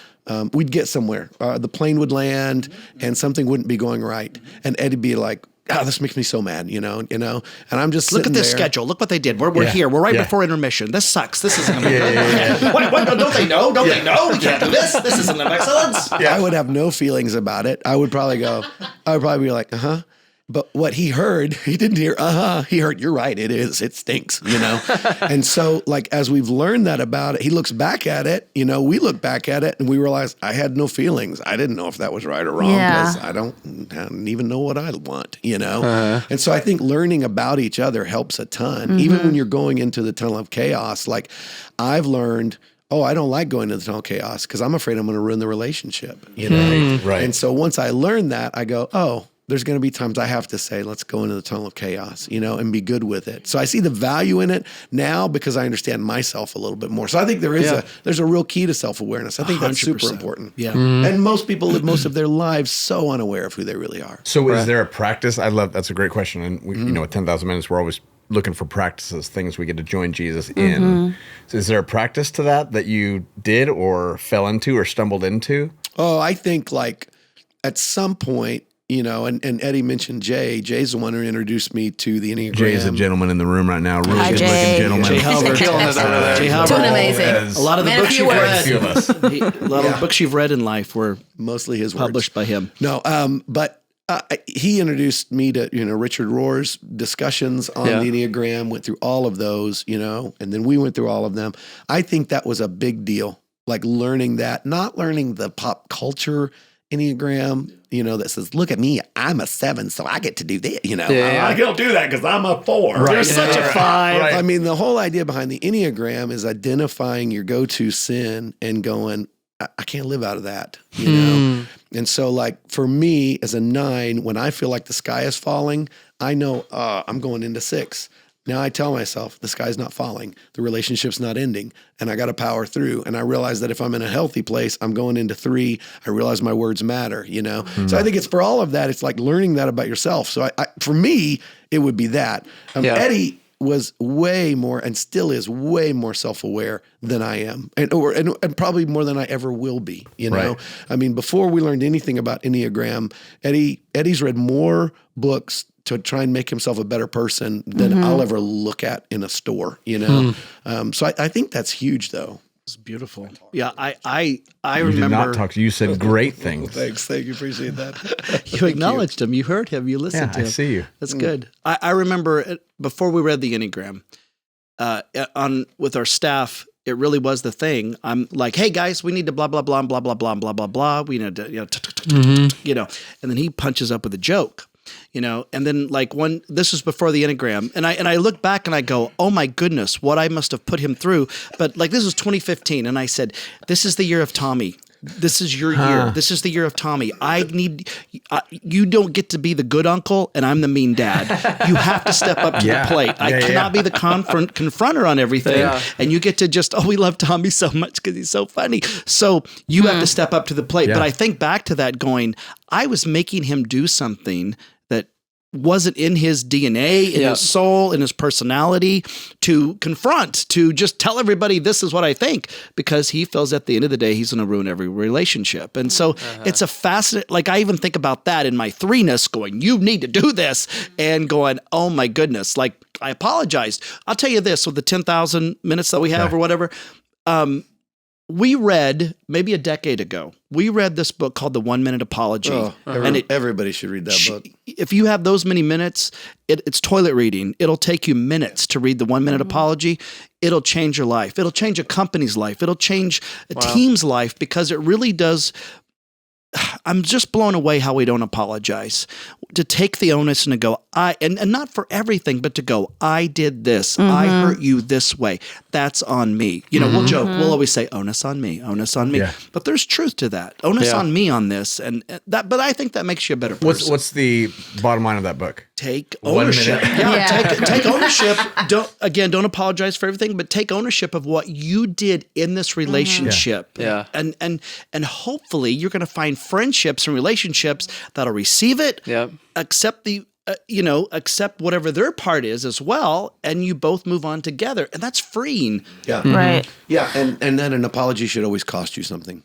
we'd get somewhere. The plane would land and something wouldn't be going right, and Eddie'd be like, oh, this makes me so mad, and I'm just look at this schedule. Look what they did. We're here. We're right before intermission. This sucks. This isn't going to be good. What? Don't they know? Don't they know? We can't do this. This isn't an excellence. I would have no feelings about it. I would probably be like, But what he heard, he didn't hear, he heard, you're right, it is, it stinks, And so, like, as we've learned that about it, he looks back at it, we look back at it and we realize I had no feelings. I didn't know if that was right or wrong because I don't even know what I want, And so I think learning about each other helps a ton. Even when you're going into the tunnel of chaos, like, I've learned, I don't like going to the tunnel of chaos because I'm afraid I'm going to ruin the relationship, Right. And so once I learned that, I go, there's going to be times I have to say, let's go into the tunnel of chaos, and be good with it. So I see the value in it now because I understand myself a little bit more. So I think there's a real key to self-awareness. I think that's 100%. Super important. Yeah. And most people live most of their lives so unaware of who they really are. So is there a practice? That's a great question. And we, at 10,000 Minutes, we're always looking for practices, things we get to join Jesus in. So is there a practice to that you did or fell into or stumbled into? Oh, I think like at some point, and Eddie mentioned Jay. Jay's the one who introduced me to the Enneagram. Jay is a gentleman in the room right now. Really good looking gentleman. Jay Halbert. Killing it over there. Jay Halbert. Doing amazing. A lot of the books you've read. A lot of the books you've read in life were mostly his published by him. No, but he introduced me to, Richard Rohr's discussions on the Enneagram, went through all of those, and then we went through all of them. I think that was a big deal, like learning that, not learning the pop culture Enneagram, that says, look at me, I'm a 7, so I get to do this, I don't do that because I'm a 4. Right. You're such a 5. Right. I mean, the whole idea behind the Enneagram is identifying your go-to sin and going, I can't live out of that, And so like for me as a 9, when I feel like the sky is falling, I know I'm going into 6. Now I tell myself the sky's not falling, the relationship's not ending, and I got to power through. And I realize that if I'm in a healthy place, I'm going into 3. I realize my words matter, you know? So I think it's for all of that. It's like learning that about yourself. So I for me, it would be that. Eddie was way more and still is way more self-aware than I am and probably more than I ever will be, you know? Right. I mean, before we learned anything about Enneagram, Eddie's read more books to try and make himself a better person than I'll ever look at in a store, you know? So I think that's huge though. It's beautiful. Yeah, I You remember. did not talk to you. Said great things. Thanks. Thank you. Appreciate that. You acknowledged him. You heard him. You listened to him. I see you. That's good. I remember before we read the Enneagram, with our staff, it really was the thing. I'm like, hey guys, we need to blah blah blah blah blah blah blah blah blah. We need to you know, and then he punches up with a joke. You know, and then like this was before the Enneagram, and I look back and I go, oh my goodness, what I must have put him through. But like this was 2015, and I said, this is the year of Tommy. This is your year. This is the year of Tommy. You don't get to be the good uncle, and I'm the mean dad. You have to step up to the plate. I cannot be the confronter on everything, and you get to just, we love Tommy so much because he's so funny. So you have to step up to the plate. But I think back to that going, I was making him do something that wasn't in his DNA, in his soul, in his personality, to confront, to just tell everybody this is what I think, because he feels at the end of the day he's going to ruin every relationship. And so it's a fascinating, like I even think about that in my 3-ness going, you need to do this, and going, oh my goodness, like I apologized. I'll tell you this, with the 10,000 minutes that we have or whatever, we read maybe a decade ago, we read this book called The 1 Minute Apology. And everybody should read that book. If you have those many minutes, it's toilet reading. It'll take you minutes to read The 1 Minute Apology. It'll change your life. It'll change a company's life. It'll change a team's life, because it really does. I'm just blown away how we don't apologize. To take the onus and to go, and not for everything, but to go, I did this. I hurt you this way. That's on me. You know, we'll joke. We'll always say, onus on me, onus on me. Yeah. But there's truth to that. Onus on me on this. And that, but I think that makes you a better person. What's the bottom line of that book? Take ownership. Take ownership. Don't apologize for everything, but take ownership of what you did in this relationship. And hopefully you're going to find friendships and relationships that'll receive it, accept the accept whatever their part is as well, and you both move on together, and that's freeing. Right. Yeah, and then an apology should always cost you something.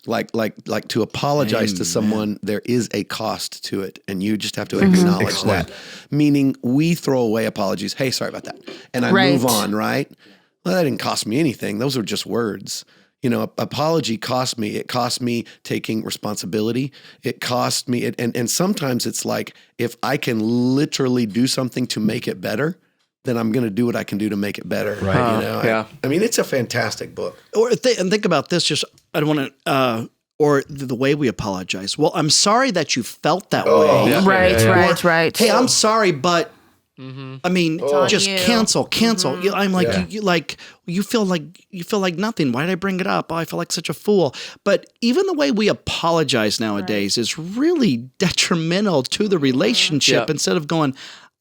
Like to apologize to someone, there is a cost to it, and you just have to acknowledge that. Meaning, we throw away apologies. Hey, sorry about that, and I move on. Right? Well, that didn't cost me anything. Those were just words. You know, apology cost me. It cost me taking responsibility. It cost me, and sometimes it's like, if I can literally do something to make it better, then I'm going to do what I can do to make it better. Right. You know? I mean, it's a fantastic book. And think about this. Just, I don't want to, or the way we apologize. Well, I'm sorry that you felt that way. Yeah. Right. Hey, I'm sorry, but I mean, just cancel. I'm like, you feel like nothing. Why did I bring it up? Oh, I feel like such a fool. But even the way we apologize nowadays is really detrimental to the relationship. Instead of going,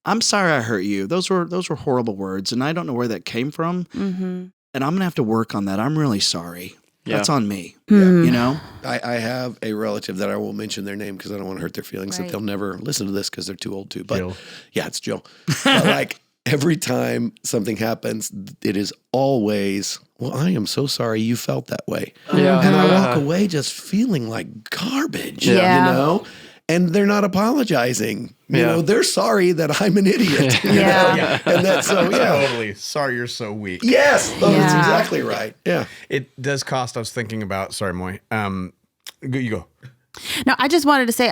I'm sorry I hurt you. Those were horrible words, and I don't know where that came from. And I'm gonna have to work on that. I'm really sorry. That's on me. You know? I have a relative that I won't mention their name because I don't want to hurt their feelings, that they'll never listen to this because they're too old to. But Jill. Yeah, it's Jill. But like every time something happens, it is always, well, I am so sorry you felt that way. And I walk away just feeling like garbage, you know? And they're not apologizing. You know, they're sorry that I'm an idiot. You know? And that's so, totally. Sorry you're so weak. Yes, that's exactly right. Yeah. It does cost. I was thinking about, sorry, Moy. You go. No, I just wanted to say,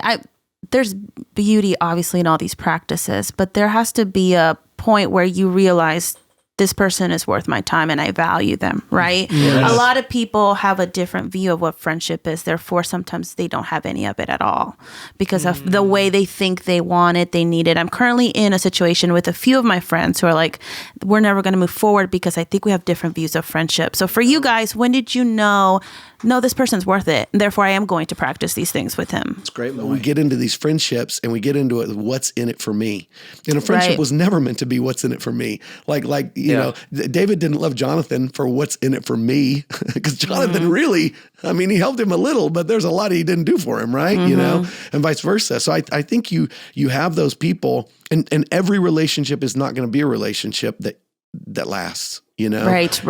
there's beauty, obviously, in all these practices, but there has to be a point where you realize this person is worth my time and I value them, right? Yes. A lot of people have a different view of what friendship is. Therefore, sometimes they don't have any of it at all because of the way they think they want it, they need it. I'm currently in a situation with a few of my friends who are like, we're never going to move forward because I think we have different views of friendship. So for you guys, when did you know, no, this person's worth it, and therefore I am going to practice these things with him? It's great. We get into these friendships and we get into it, what's in it for me. And a friendship was never meant to be what's in it for me. Like you know, David didn't love Jonathan for what's in it for me, because Jonathan really, I mean, he helped him a little, but there's a lot he didn't do for him, right? You know, and vice versa. So I think you have those people, and every relationship is not going to be a relationship that lasts. You know, right.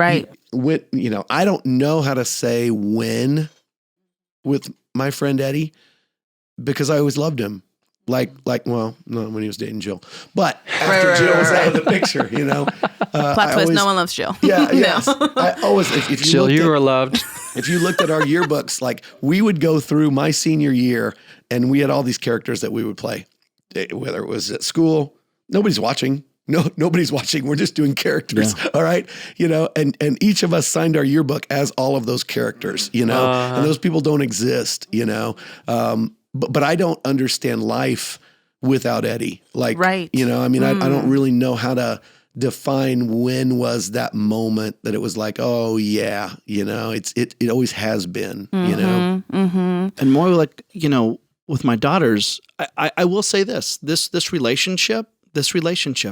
You know, I don't know how to say when with my friend Eddie, because I always loved him. Well, not when he was dating Jill, but after Jill was out of the picture, you know. Plot twist: no one loves Jill. Yeah, yes. I always, if you Jill, you were loved. If you looked at our yearbooks, like we would go through my senior year, and we had all these characters that we would play, whether it was at school, nobody's watching. Nobody's watching. We're just doing characters. Yeah. All right. You know, and each of us signed our yearbook as all of those characters, you know, and those people don't exist, you know. But I don't understand life without Eddie. Like, you know, I mean, I don't really know how to define when was that moment that it was like, oh yeah, you know, it always has been, you know. And more like, you know, with my daughters, I will say this relationship.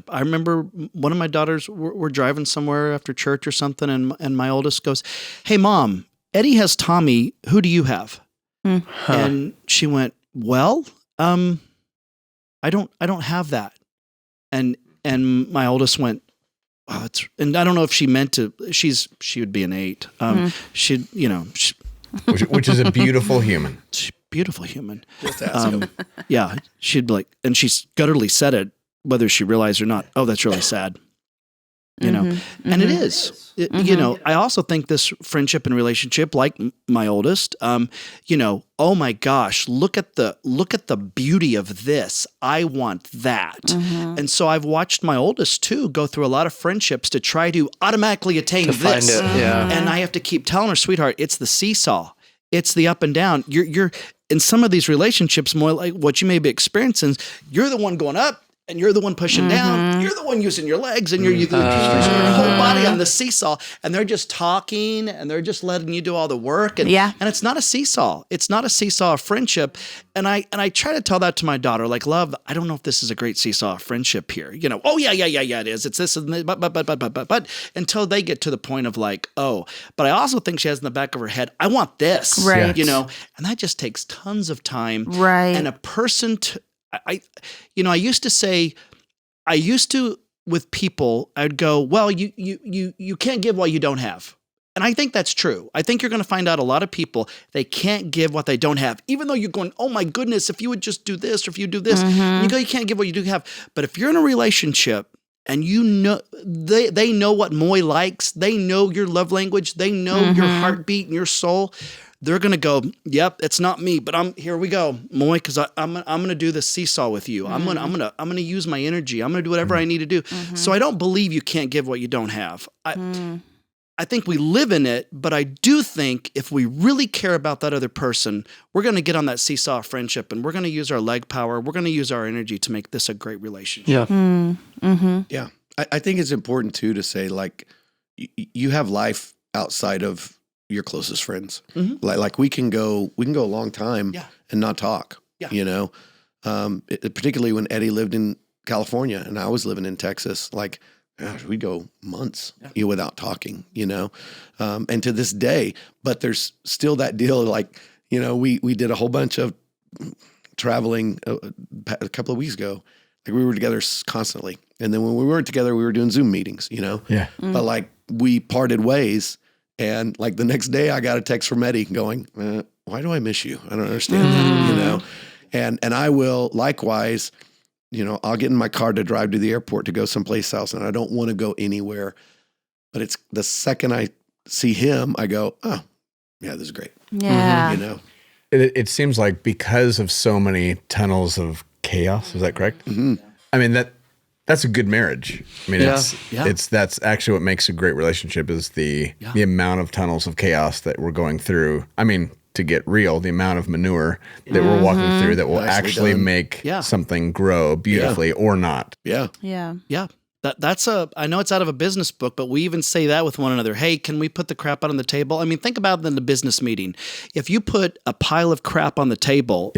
I remember one of my daughters, we're driving somewhere after church or something, and my oldest goes, "Hey, Mom, Eddie has Tommy. Who do you have?" And she went, "Well, I don't have that." And my oldest went, "Oh, and I don't know if she meant to. She would be an 8. She'd, you know, which is a beautiful human. Beautiful human. Just ask him. Yeah, she'd be like, and she gutturally said it, whether she realized or not. "Oh, that's really sad." You know, and it is. You know, I also think this friendship and relationship, like my oldest, you know, oh my gosh, look at the beauty of this. I want that. And so I've watched my oldest too go through a lot of friendships to try to automatically attain this. Find it, And I have to keep telling her, "Sweetheart, it's the seesaw. It's the up and down. You're in some of these relationships, more like what you may be experiencing, you're the one going up, and you're the one pushing down. You're the one using your legs, and you're using your whole body on the seesaw. And they're just talking, and they're just letting you do all the work. And it's not a seesaw. It's not a seesaw of friendship. And I try to tell that to my daughter, like, "Love, I don't know if this is a great seesaw of friendship here. You know, oh yeah, it is. It's this and this, but until they get to the point of like, oh, but I also think she has in the back of her head, I want this, right? You know, and that just takes tons of time, right? And a person I used to with people, I'd go, well, you can't give what you don't have. And I think that's true. I think you're going to find out a lot of people, they can't give what they don't have. Even though you're going, oh my goodness, if you would just do this, or if you do this, and you go, you can't give what you do have. But if you're in a relationship and you know, they know what Moy likes, they know your love language, they know your heartbeat and your soul, they're going to go, yep, it's not me, but here we go, Moy, because I'm going to do this seesaw with you. I'm going to use my energy. I'm going to do whatever I need to do. So I don't believe you can't give what you don't have. I think we live in it, but I do think if we really care about that other person, we're going to get on that seesaw of friendship, and we're going to use our leg power. We're going to use our energy to make this a great relationship. Yeah. Yeah. I think it's important too to say, like, you have life outside of your closest friends. Like we can go a long time and not talk, you know, particularly when Eddie lived in California and I was living in Texas, like, gosh, we'd go months without talking, you know, and to this day, but there's still that deal. Like, you know, we did a whole bunch of traveling a couple of weeks ago. Like we were together constantly. And then when we weren't together, we were doing Zoom meetings, you know, but like we parted ways. And like the next day I got a text from Eddie going, why do I miss you? I don't understand that, you know? And I will likewise, you know, I'll get in my car to drive to the airport to go someplace else. And I don't want to go anywhere, but it's the second I see him, I go, oh yeah, this is great. Yeah. You know, it seems like because of so many tunnels of chaos, is that correct? I mean, that That's a good marriage. I mean, that's actually what makes a great relationship is the amount of tunnels of chaos that we're going through. I mean, to get real, the amount of manure that we're walking through that will actually make something grow beautifully or not. Yeah. That's I know it's out of a business book, but we even say that with one another. Hey, can we put the crap out on the table? I mean, think about it in the business meeting. If you put a pile of crap on the table,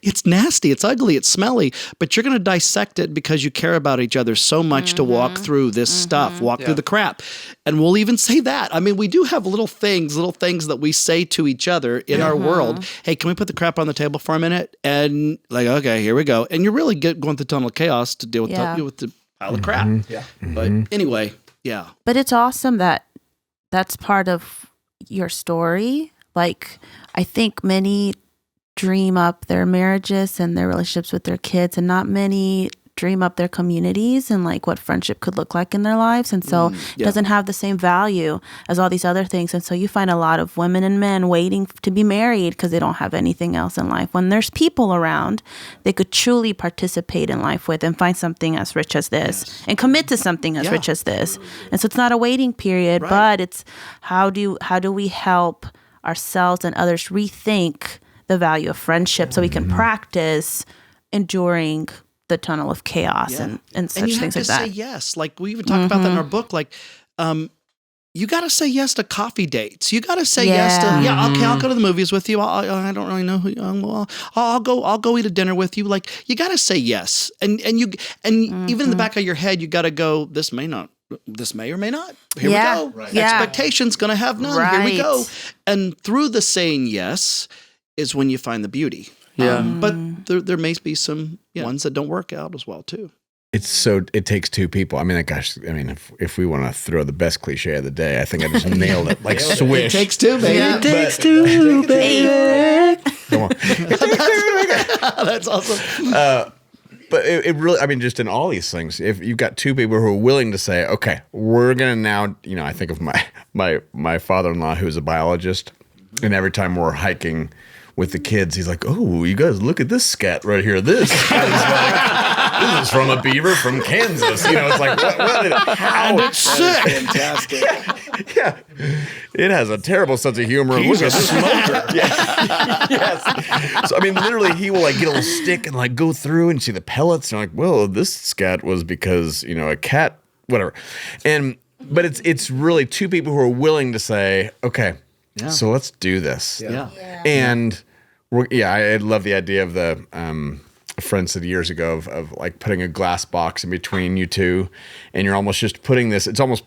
it's nasty, it's ugly, it's smelly, but you're going to dissect it because you care about each other so much to walk through this stuff, walk through the crap. And we'll even say that. I mean, we do have little things that we say to each other in our world. Hey, can we put the crap on the table for a minute? And like, okay, here we go. And you're really going through the tunnel of chaos to deal with the pile of crap. But anyway, But it's awesome that that's part of your story. Like, I think many dream up their marriages and their relationships with their kids, and not many dream up their communities and like what friendship could look like in their lives. And so it doesn't have the same value as all these other things. And so you find a lot of women and men waiting to be married because they don't have anything else in life. When there's people around, they could truly participate in life with and find something as rich as this and commit to something as rich as this. And so it's not a waiting period, but it's how do we help ourselves and others rethink the value of friendship so we can practice enduring the tunnel of chaos and such things like that. And you have to say yes. Like we even talk about that in our book. Like, you got to say yes to coffee dates. You got to say yes to okay, I'll go to the movies with you. I don't really know who. I'll go eat a dinner with you. Like you got to say yes. And even in the back of your head, you got to go. This may or may not. Here we go. Right. Expectations gonna have none. Right. Here we go. And through the saying yes is when you find the beauty. Yeah. But there may be some ones that don't work out as well too. It takes two people. I mean, if we want to throw the best cliche of the day, I think I just nailed it. Like swish. It takes two, baby. It takes two, baby. Come on. That's awesome. But it really, I mean, just in all these things, if you've got two people who are willing to say, okay, we're going to now, I think of my father-in-law who's a biologist, and every time we're hiking with the kids, he's like, oh, you guys look at this scat right here. This is from a beaver from Kansas. It's like, how? And it's sick. Fantastic. Yeah. It has a terrible sense of humor. He's a smoker. Yes. So, I mean, literally, he will get a little stick and go through and see the pellets. And like, well, this scat was because, a cat, whatever. But it's really two people who are willing to say, okay, so let's do this. Yeah. And I love the idea of the a friend said years ago of putting a glass box in between you two, and you're almost just putting this. It's almost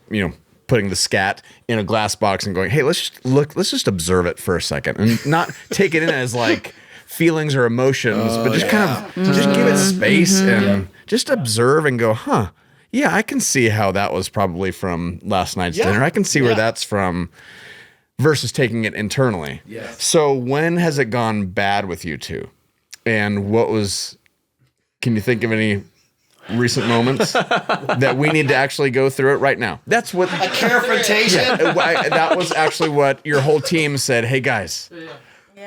putting the scat in a glass box and going, hey, let's just observe it for a second and not take it in as feelings or emotions, but just kind of just give it space and just observe and go, huh? Yeah, I can see how that was probably from last night's dinner. I can see where that's from. Versus taking it internally. Yes. So when has it gone bad with you two? And can you think of any recent moments that we need to actually go through it right now? That's what... A confrontation? That was actually what your whole team said. Hey, guys,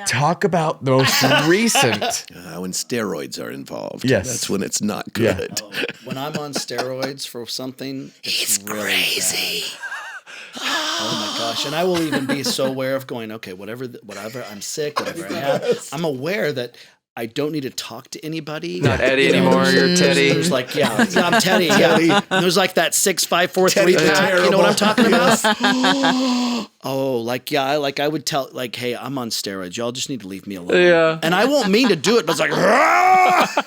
talk about the most recent... when steroids are involved. Yes. That's when it's not good. When I'm on steroids for something, it's really crazy. Bad. Oh my gosh. And I will even be so aware of going, okay, whatever I'm sick, whatever I have, I'm aware that I don't need to talk to anybody. Not Eddie anymore, you're Teddy. There's I'm Teddy. Yeah. There's that 6, 5, 4, 3 pack. You know what I'm talking about? I would tell, hey, I'm on steroids. Y'all just need to leave me alone. Yeah. And I won't mean to do it, but it's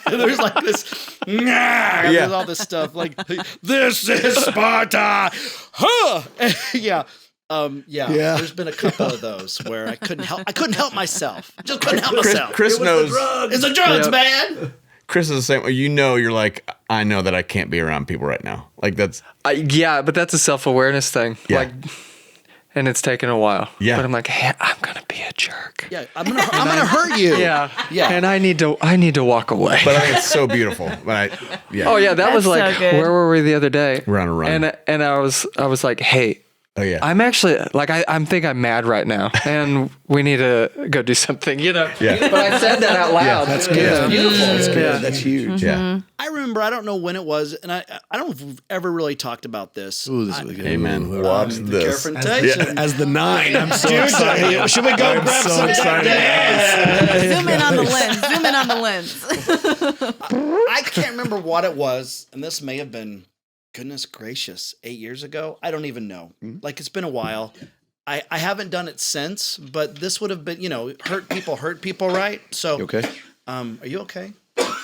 and there's this, there's all this stuff this is Sparta. Huh. There's been a couple of those where I couldn't help myself. Just couldn't help myself. Chris knows. It's the drugs, man. Chris is the same way. You're like, I know that I can't be around people right now. That's... but that's a self-awareness thing. Yeah. And it's taken a while. Yeah. But I'm like, hey, I'm going to be a jerk. Yeah, I'm gonna hurt you. Yeah. And I need to walk away. But I think it's so beautiful. Oh, yeah, that was so good. Where were we the other day? We're on a run. And I was like, hey, Oh yeah. I'm actually like I think I'm mad right now, and we need to go do something. Yeah. But I said that out loud. That's good. Yeah. Beautiful. That's good. That's huge. Yeah. I remember, I don't know when it was, and I don't know if we've ever really talked about this. Ooh, this is really good. Hey man, watch The this. confrontation. As the 9, I'm so excited. Should we go I'm grab so some excited. Zoom in on the lens. Zoom in on the lens. I can't remember what it was, and this may have been, goodness gracious, 8 years ago. I don't even know. Like, it's been a while. I haven't done it since, but this would have been, hurt people, right? So, You okay? are you okay?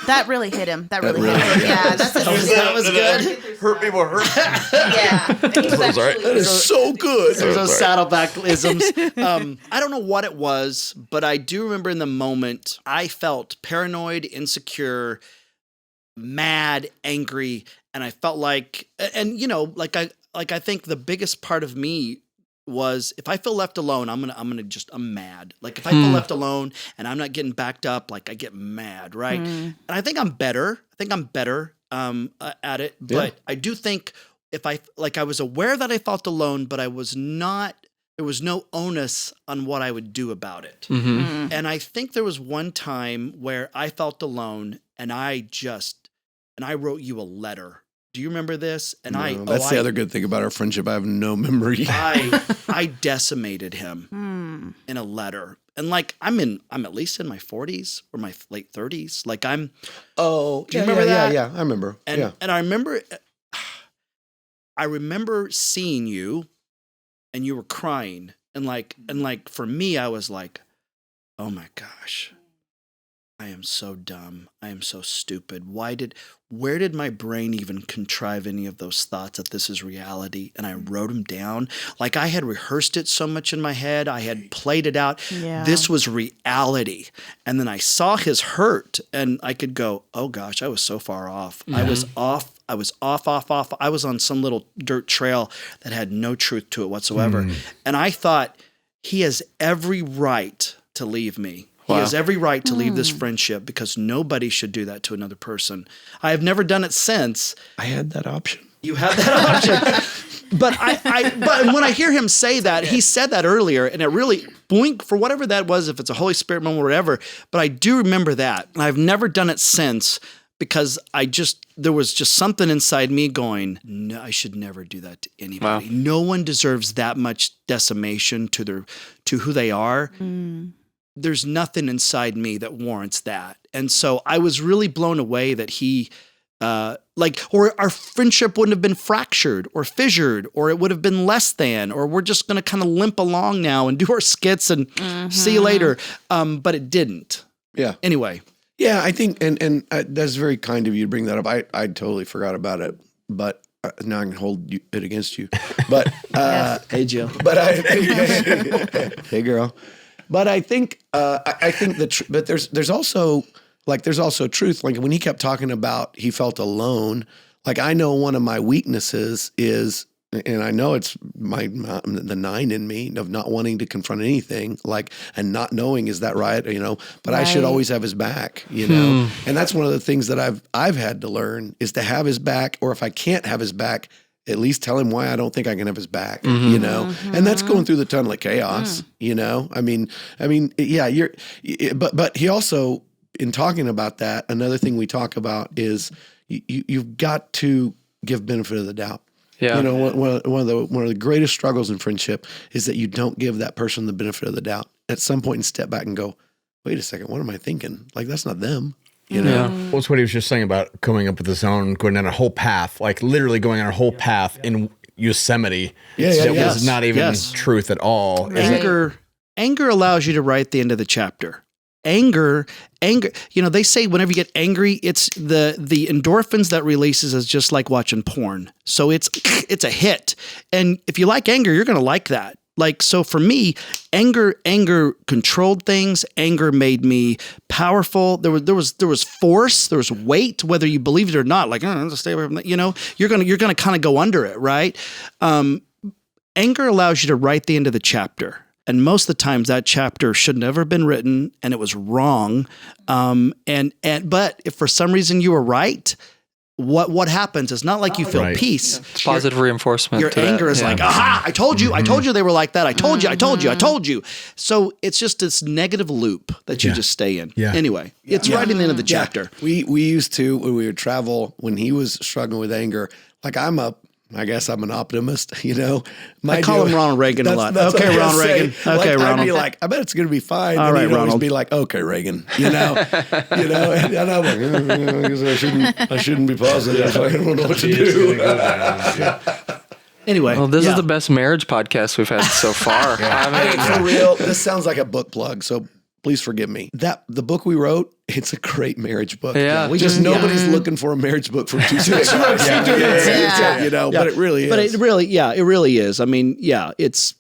That really hit him. That really really hit him. Yeah, That was good. Hurt people hurt. Yeah. And he was Sorry. actually- It's so good. There's those saddleback-isms. I don't know what it was, but I do remember in the moment, I felt paranoid, insecure, mad, angry, and I felt like, I think the biggest part of me was if I feel left alone, I'm mad. Like if I feel left alone and I'm not getting backed up, like I get mad, right? And I think I'm better. At it, but I do think if I was aware that I felt alone, but I was not. There was no onus on what I would do about it. And I think there was one time where I felt alone, and I wrote you a letter. Do you remember this? And That's the other good thing about our friendship. I have no memory. I decimated him in a letter. And like I'm at least in my 40s or my late 30s. Like I'm do you remember that? Yeah, I remember. And I remember seeing you and you were crying. And like for me, I was like, oh my gosh. I am so dumb. I am so stupid. Where did my brain even contrive any of those thoughts that this is reality? And I wrote them down. Like I had rehearsed it so much in my head. I had played it out. Yeah. This was reality. And then I saw his hurt and I could go, oh gosh, I was so far off. I was off. I was off. I was on some little dirt trail that had no truth to it whatsoever. And I thought, he has every right to leave me. He has every right to leave this friendship because nobody should do that to another person. I have never done it since. I had that option. You had that option. But but when I hear him say that, he said that earlier, and it really boink for whatever that was, if it's a Holy Spirit moment or whatever. But I do remember that. And I've never done it since because there was just something inside me going, no, I should never do that to anybody. Wow. No one deserves that much decimation to who they are. There's nothing inside me that warrants that. And so I was really blown away that he, or our friendship wouldn't have been fractured or fissured, or it would have been less than, or we're just going to kind of limp along now and do our skits and see you later. But it didn't. Yeah. Anyway. Yeah, I think, and that's very kind of you to bring that up. I totally forgot about it, but now I can hold it against you. But, Hey, Jill. But hey, girl. But I think but there's also truth. Like when he kept talking about he felt alone, like I know one of my weaknesses is, and I know it's the 9 in me of not wanting to confront anything, like, and not knowing, is that right? But I should always have his back, and that's one of the things that I've had to learn is to have his back, or if I can't have his back, at least tell him why I don't think I can have his back, and that's going through the tunnel of chaos, I mean, yeah, but he also, in talking about that, another thing we talk about is you've got to give benefit of the doubt. Yeah. One of the greatest struggles in friendship is that you don't give that person the benefit of the doubt. At some point, and step back and go, wait a second, what am I thinking? Like, that's not them. Yeah. Well, it's what he was just saying about coming up with his own, going down a whole path, like literally going on a whole path in Yosemite. That was not even truth at all. Right. Anger allows you to write the end of the chapter. Anger, they say whenever you get angry, it's the endorphins that releases is just like watching porn. So it's a hit. And if you like anger, you're going to like that. Like, so for me, anger controlled things. Anger made me powerful. There was force. There was weight, whether you believe it or not. Like, just stay away from that. You're gonna kind of go under it, right? Anger allows you to write the end of the chapter. And most of the times that chapter should never have been written, and it was wrong. But if for some reason you were right, what happens is not like you feel Right. peace. It's positive reinforcement. Your to that. anger is Yeah. like, aha, I told you they were like that. I told you, I told you, I told you. So it's just this negative loop that you just stay in. Yeah. Anyway, it's right in the end of the chapter. We used to, when we would travel, when he was struggling with anger, like I guess I'm an optimist, you know. I call him Ronald Reagan a lot. That's Okay, what I Ronald say. Reagan. Okay, I'd Ronald. be like, I bet it's going to be fine. All And right, he'd always Ronald. be like, okay, Reagan, you know. And I'm like, I guess I shouldn't be positive. I don't know what to do. Anyway. Well, this is the best marriage podcast we've had so far. I mean, For real, this sounds like a book plug, so please forgive me. The book we wrote, it's a great marriage book. Yeah. Nobody's looking for a marriage book from 2 6 months. You know, but it really is. But it really is. I mean, it's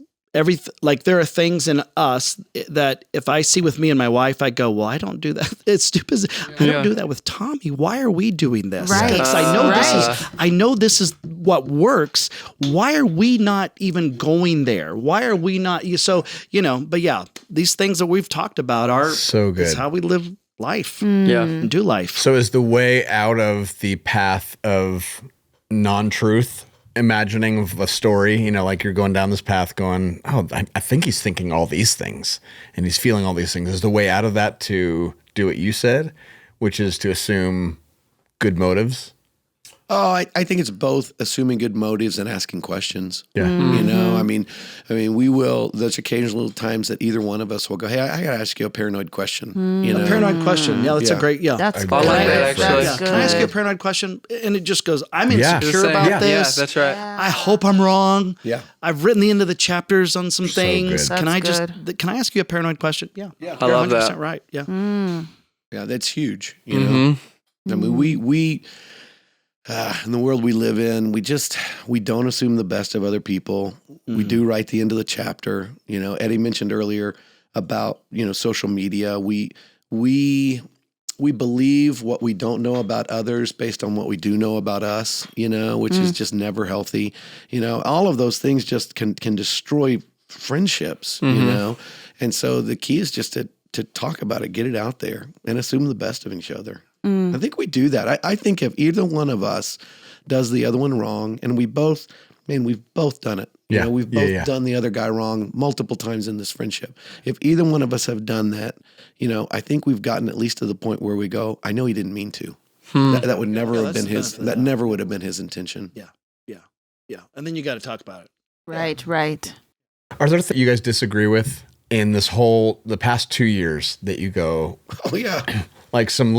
like there are things in us that if I see with me and my wife, I go, well, I don't do that. It's stupid. I don't do that with Tommy. Why are we doing this? Right. Because I know this is what works. Why are we not even going there? Why are we not? So, but yeah, these things that we've talked about are So good. It's how we live life yeah. and do life. So is the way out of the path of non-truth, imagining of a story, like you're going down this path going, oh, I think he's thinking all these things and he's feeling all these things. Is the way out of that to do what you said, which is to assume good motives? Oh, I think it's both assuming good motives and asking questions. Yeah. You know, I mean, we will, there's occasional times that either one of us will go, hey, I got to ask you a paranoid question. You know? A paranoid question. Yeah, that's a great, That's I good. like that, actually. That's Can I ask you a good. paranoid question? And it just goes, I'm Yeah. insecure Same. about Yeah, this. that's right. I hope I'm wrong. Yeah. I've written the end of the chapters on some things. good. Can I That's can I ask you a paranoid question? Yeah. Yeah. I You're love 100% that. right. Yeah. Yeah, that's huge. You know, I mean, we in the world we live in, we don't assume the best of other people. We do write the end of the chapter. You know, Eddie mentioned earlier about social media. We believe what we don't know about others based on what we do know about us. Which is just never healthy. All of those things just can destroy friendships. And so the key is just to talk about it, get it out there, and assume the best of each other. I think we do that. I think if either one of us does the other one wrong, and we've both done it. Yeah. We've both done the other guy wrong multiple times in this friendship. If either one of us have done that, I think we've gotten at least to the point where we go, I know he didn't mean to. That would never have been his. That never would have been his intention. Yeah. And then you got to talk about it. Right. Are there things you guys disagree with in the past 2 years that you go, Oh yeah. like some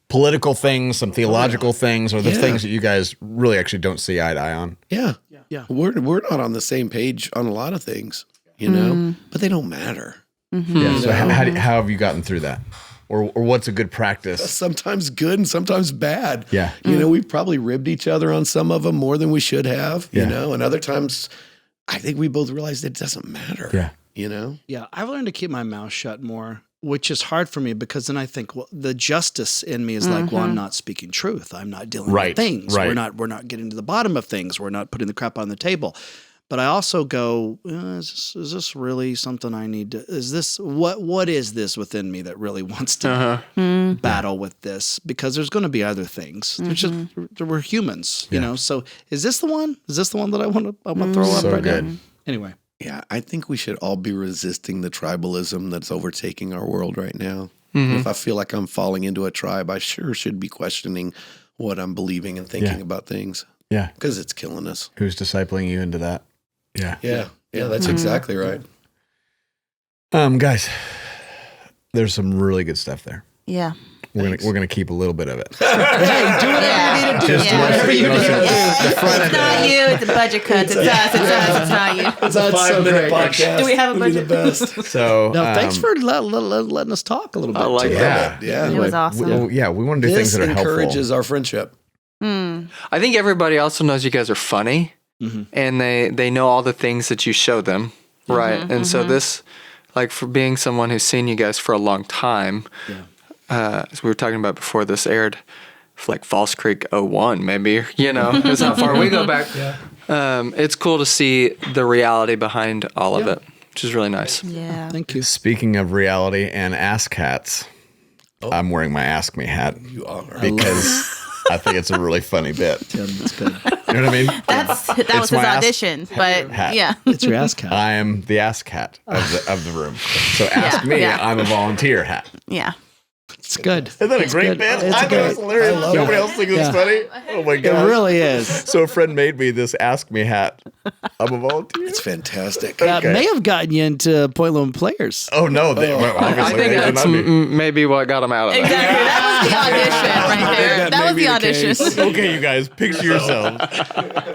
political things, some theological things, or the things that you guys really actually don't see eye to eye on? Yeah. Yeah. We're not on the same page on a lot of things, but they don't matter. Yeah. So how have you gotten through that? Or what's a good practice? Sometimes good and sometimes bad. Yeah. We've probably ribbed each other on some of them more than we should have, and other times I think we both realized it doesn't matter. Yeah. Yeah. I've learned to keep my mouth shut more, which is hard for me because then I think, well, the justice in me is like, well, I'm not speaking truth. I'm not dealing with things. Right. We're not getting to the bottom of things. We're not putting the crap on the table. But I also go, is this really something I need to? Is this what is this within me that really wants to battle with this? Because there's going to be other things. There's just we're humans, So is this the one? Is this the one that I want to throw up So right good. now? Anyway. Yeah, I think we should all be resisting the tribalism that's overtaking our world right now. If I feel like I'm falling into a tribe, I sure should be questioning what I'm believing and thinking about things. Yeah. Because it's killing us. Who's discipling you into that? Yeah. Yeah, that's exactly right. Guys, there's some really good stuff there. Yeah. We're gonna keep a little bit of it. Hey, do whatever you need to do. Just Whatever you need to do. It's not you. It's the budget cuts. It's us. It's not you. It's a 5-minute podcast. Do we have a It'll be budget? the best. So No, thanks for letting us talk a little bit. I like too. that. Yeah. It was awesome. we want to do things This that are encourages helpful. our friendship. I think everybody also knows you guys are funny, and they know all the things that you show them, right? And so this, like, for being someone who's seen you guys for a long time, as we were talking about before this aired, like Falls Creek 01, maybe, is how far we go back. It's cool to see the reality behind all of it, which is really nice. Yeah. Thank you. Speaking of reality and ask hats, I'm wearing my Ask Me hat You are. because I think it's a really funny bit. Yeah, that's good. You know what I mean? That was his audition, but hat. yeah. It's your ass cat. I am the ass cat of the room. So ask me. yeah. I'm a volunteer hat. Yeah. It's good. Isn't that a great bit? It's I think good. it's hilarious. Nobody else thinks it's funny. Oh my god, It really is. So a friend made me this Ask Me hat. I'm a volunteer. It's fantastic. That may have gotten you into Point Lone Players. Oh no, well, I obviously think they did that's not be. maybe what got him out of Exactly. that. That was the audition right there. That was the audition. Okay, you guys, picture yourselves.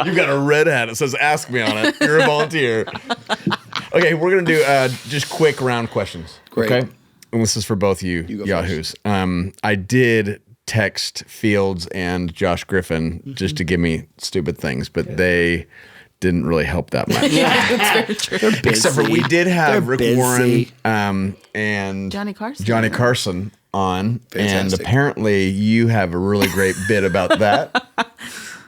You've got a red hat. It says "Ask Me" on it. You're a volunteer. Okay, we're gonna do just quick round questions. Great. Okay, and this is for both you go yahoos. I did text Fields and Josh Griffin just to give me stupid things, but they didn't really help that much. Except for we did have They're Rick Warren busy. and Johnny Carson. Johnny Carson on, and Fantastic. apparently you have a really great bit about that.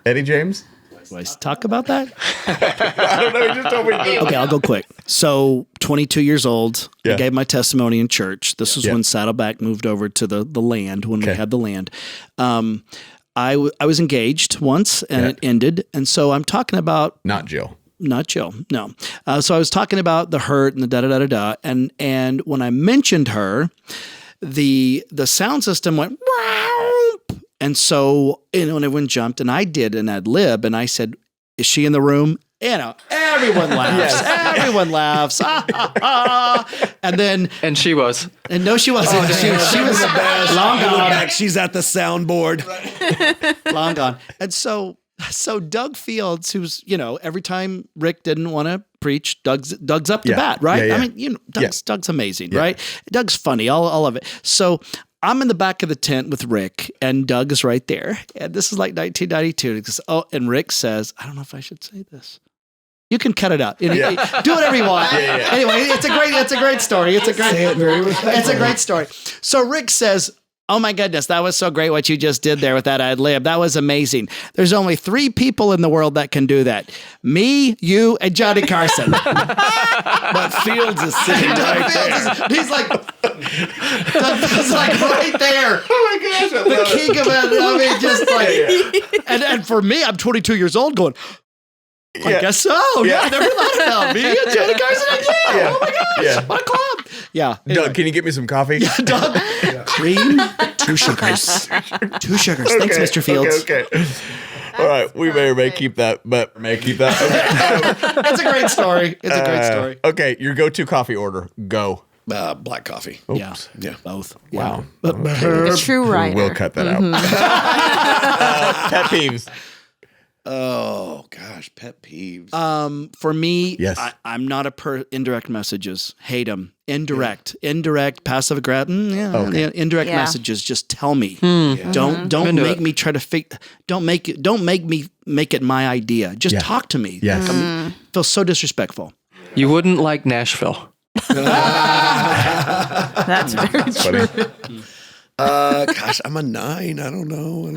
Eddie James? Do I talk about that? I don't know. He just told me. Okay, I'll go quick. So, 22 years old. Yeah. I gave my testimony in church. This was Yeah. when Saddleback moved over to the land, when we Okay. had the land. I was engaged once, and Yeah. it ended. And so I'm talking about Not Jill. not Jill, no. So I was talking about the hurt and the da-da-da-da-da. And when I mentioned her, the sound system went, wow. And so, when everyone jumped, and I did an ad lib, and I said, is she in the room? Everyone laughs. Everyone laughs. And then, And she was. and no, she wasn't. she was the best. long You look gone. back, she's at the soundboard. Long gone. And so Doug Fields, who's, every time Rick didn't want to preach, Doug's up to Yeah. bat, right? Yeah, yeah. I mean, Doug's amazing, Yeah. right? Doug's funny, all of it. So I'm in the back of the tent with Rick, and Doug is right there. And this is like 1992. And Rick says, I don't know if I should say this. You can cut it out. Do whatever you want. Anyway, it's a great story. It's a great story. So Rick says, oh my goodness, that was so great what you just did there with that ad lib. That was amazing. There's only 3 people in the world that can do that. Me, you, and Johnny Carson. But Fields is sitting right there. He's like, Doug Fields like right there. Oh my gosh, I The love king of it. I mean, just like, and for me, I'm 22 years old going, I guess so. Yeah, I never thought about me and Johnny Carson. Oh my gosh, Yeah. what a club. Yeah. Doug, can you get me some coffee? Doug, cream, 2 sugars. 2 sugars. Thanks, Mr. Fields. Okay. All right, we may or may keep that, but may keep that. Okay. It's a great story. It's a great story. Okay, your go-to coffee order. Go. Black coffee. Yeah. Yeah. Both. Wow. The true writer. We'll cut that out. Pet peeves. Oh gosh, pet peeves. For me, Yes. I'm not indirect messages. Hate them. Indirect, passive aggressive. Indirect Yeah. messages. Just tell me. Don't Into make it. me try to Don't make me make it my idea. Just talk to me. Yes. Feels so disrespectful. You wouldn't like Nashville. That's very true. Funny. Gosh, I'm a 9. I don't know.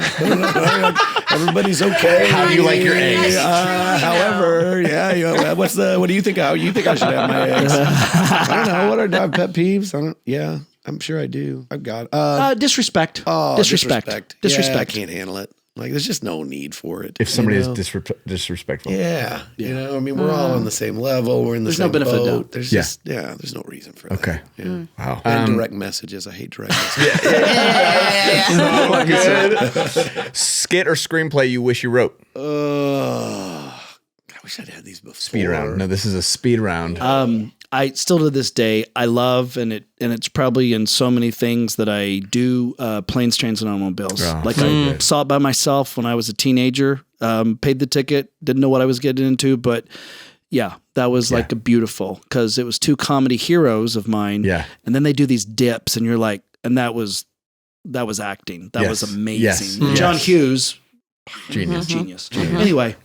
Everybody's okay. How do you like your eggs? However, what do you think? How you think I should have my eggs? I don't know. What are my pet peeves? I'm sure I do. I've got Disrespect. Oh, Disrespect. Yeah, I can't handle it. Like, there's just no need for it. If somebody you know? is disrespectful. Yeah. You know, I mean, we're all on the same level. We're in the There's same no benefit of boat. doubt. There's there's no reason for that. Okay. Yeah. Wow. And direct messages. I hate direct messages. Oh, good. Skit or screenplay you wish you wrote? I wish I'd had these before. Speed round. No, this is a speed round. I still to this day I love and it's probably in so many things that I do planes, trains, and automobiles. Like I saw it by myself when I was a teenager. Paid the ticket, didn't know what I was getting into, but yeah, that was like a beautiful because it was 2 comedy heroes of mine. Yeah, and then they do these dips, and you're like, and that was acting. That was amazing. Yes. John Hughes, genius. Anyway,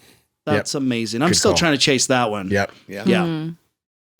that's amazing. I'm Good still call. trying to chase that one. Yep. Yeah.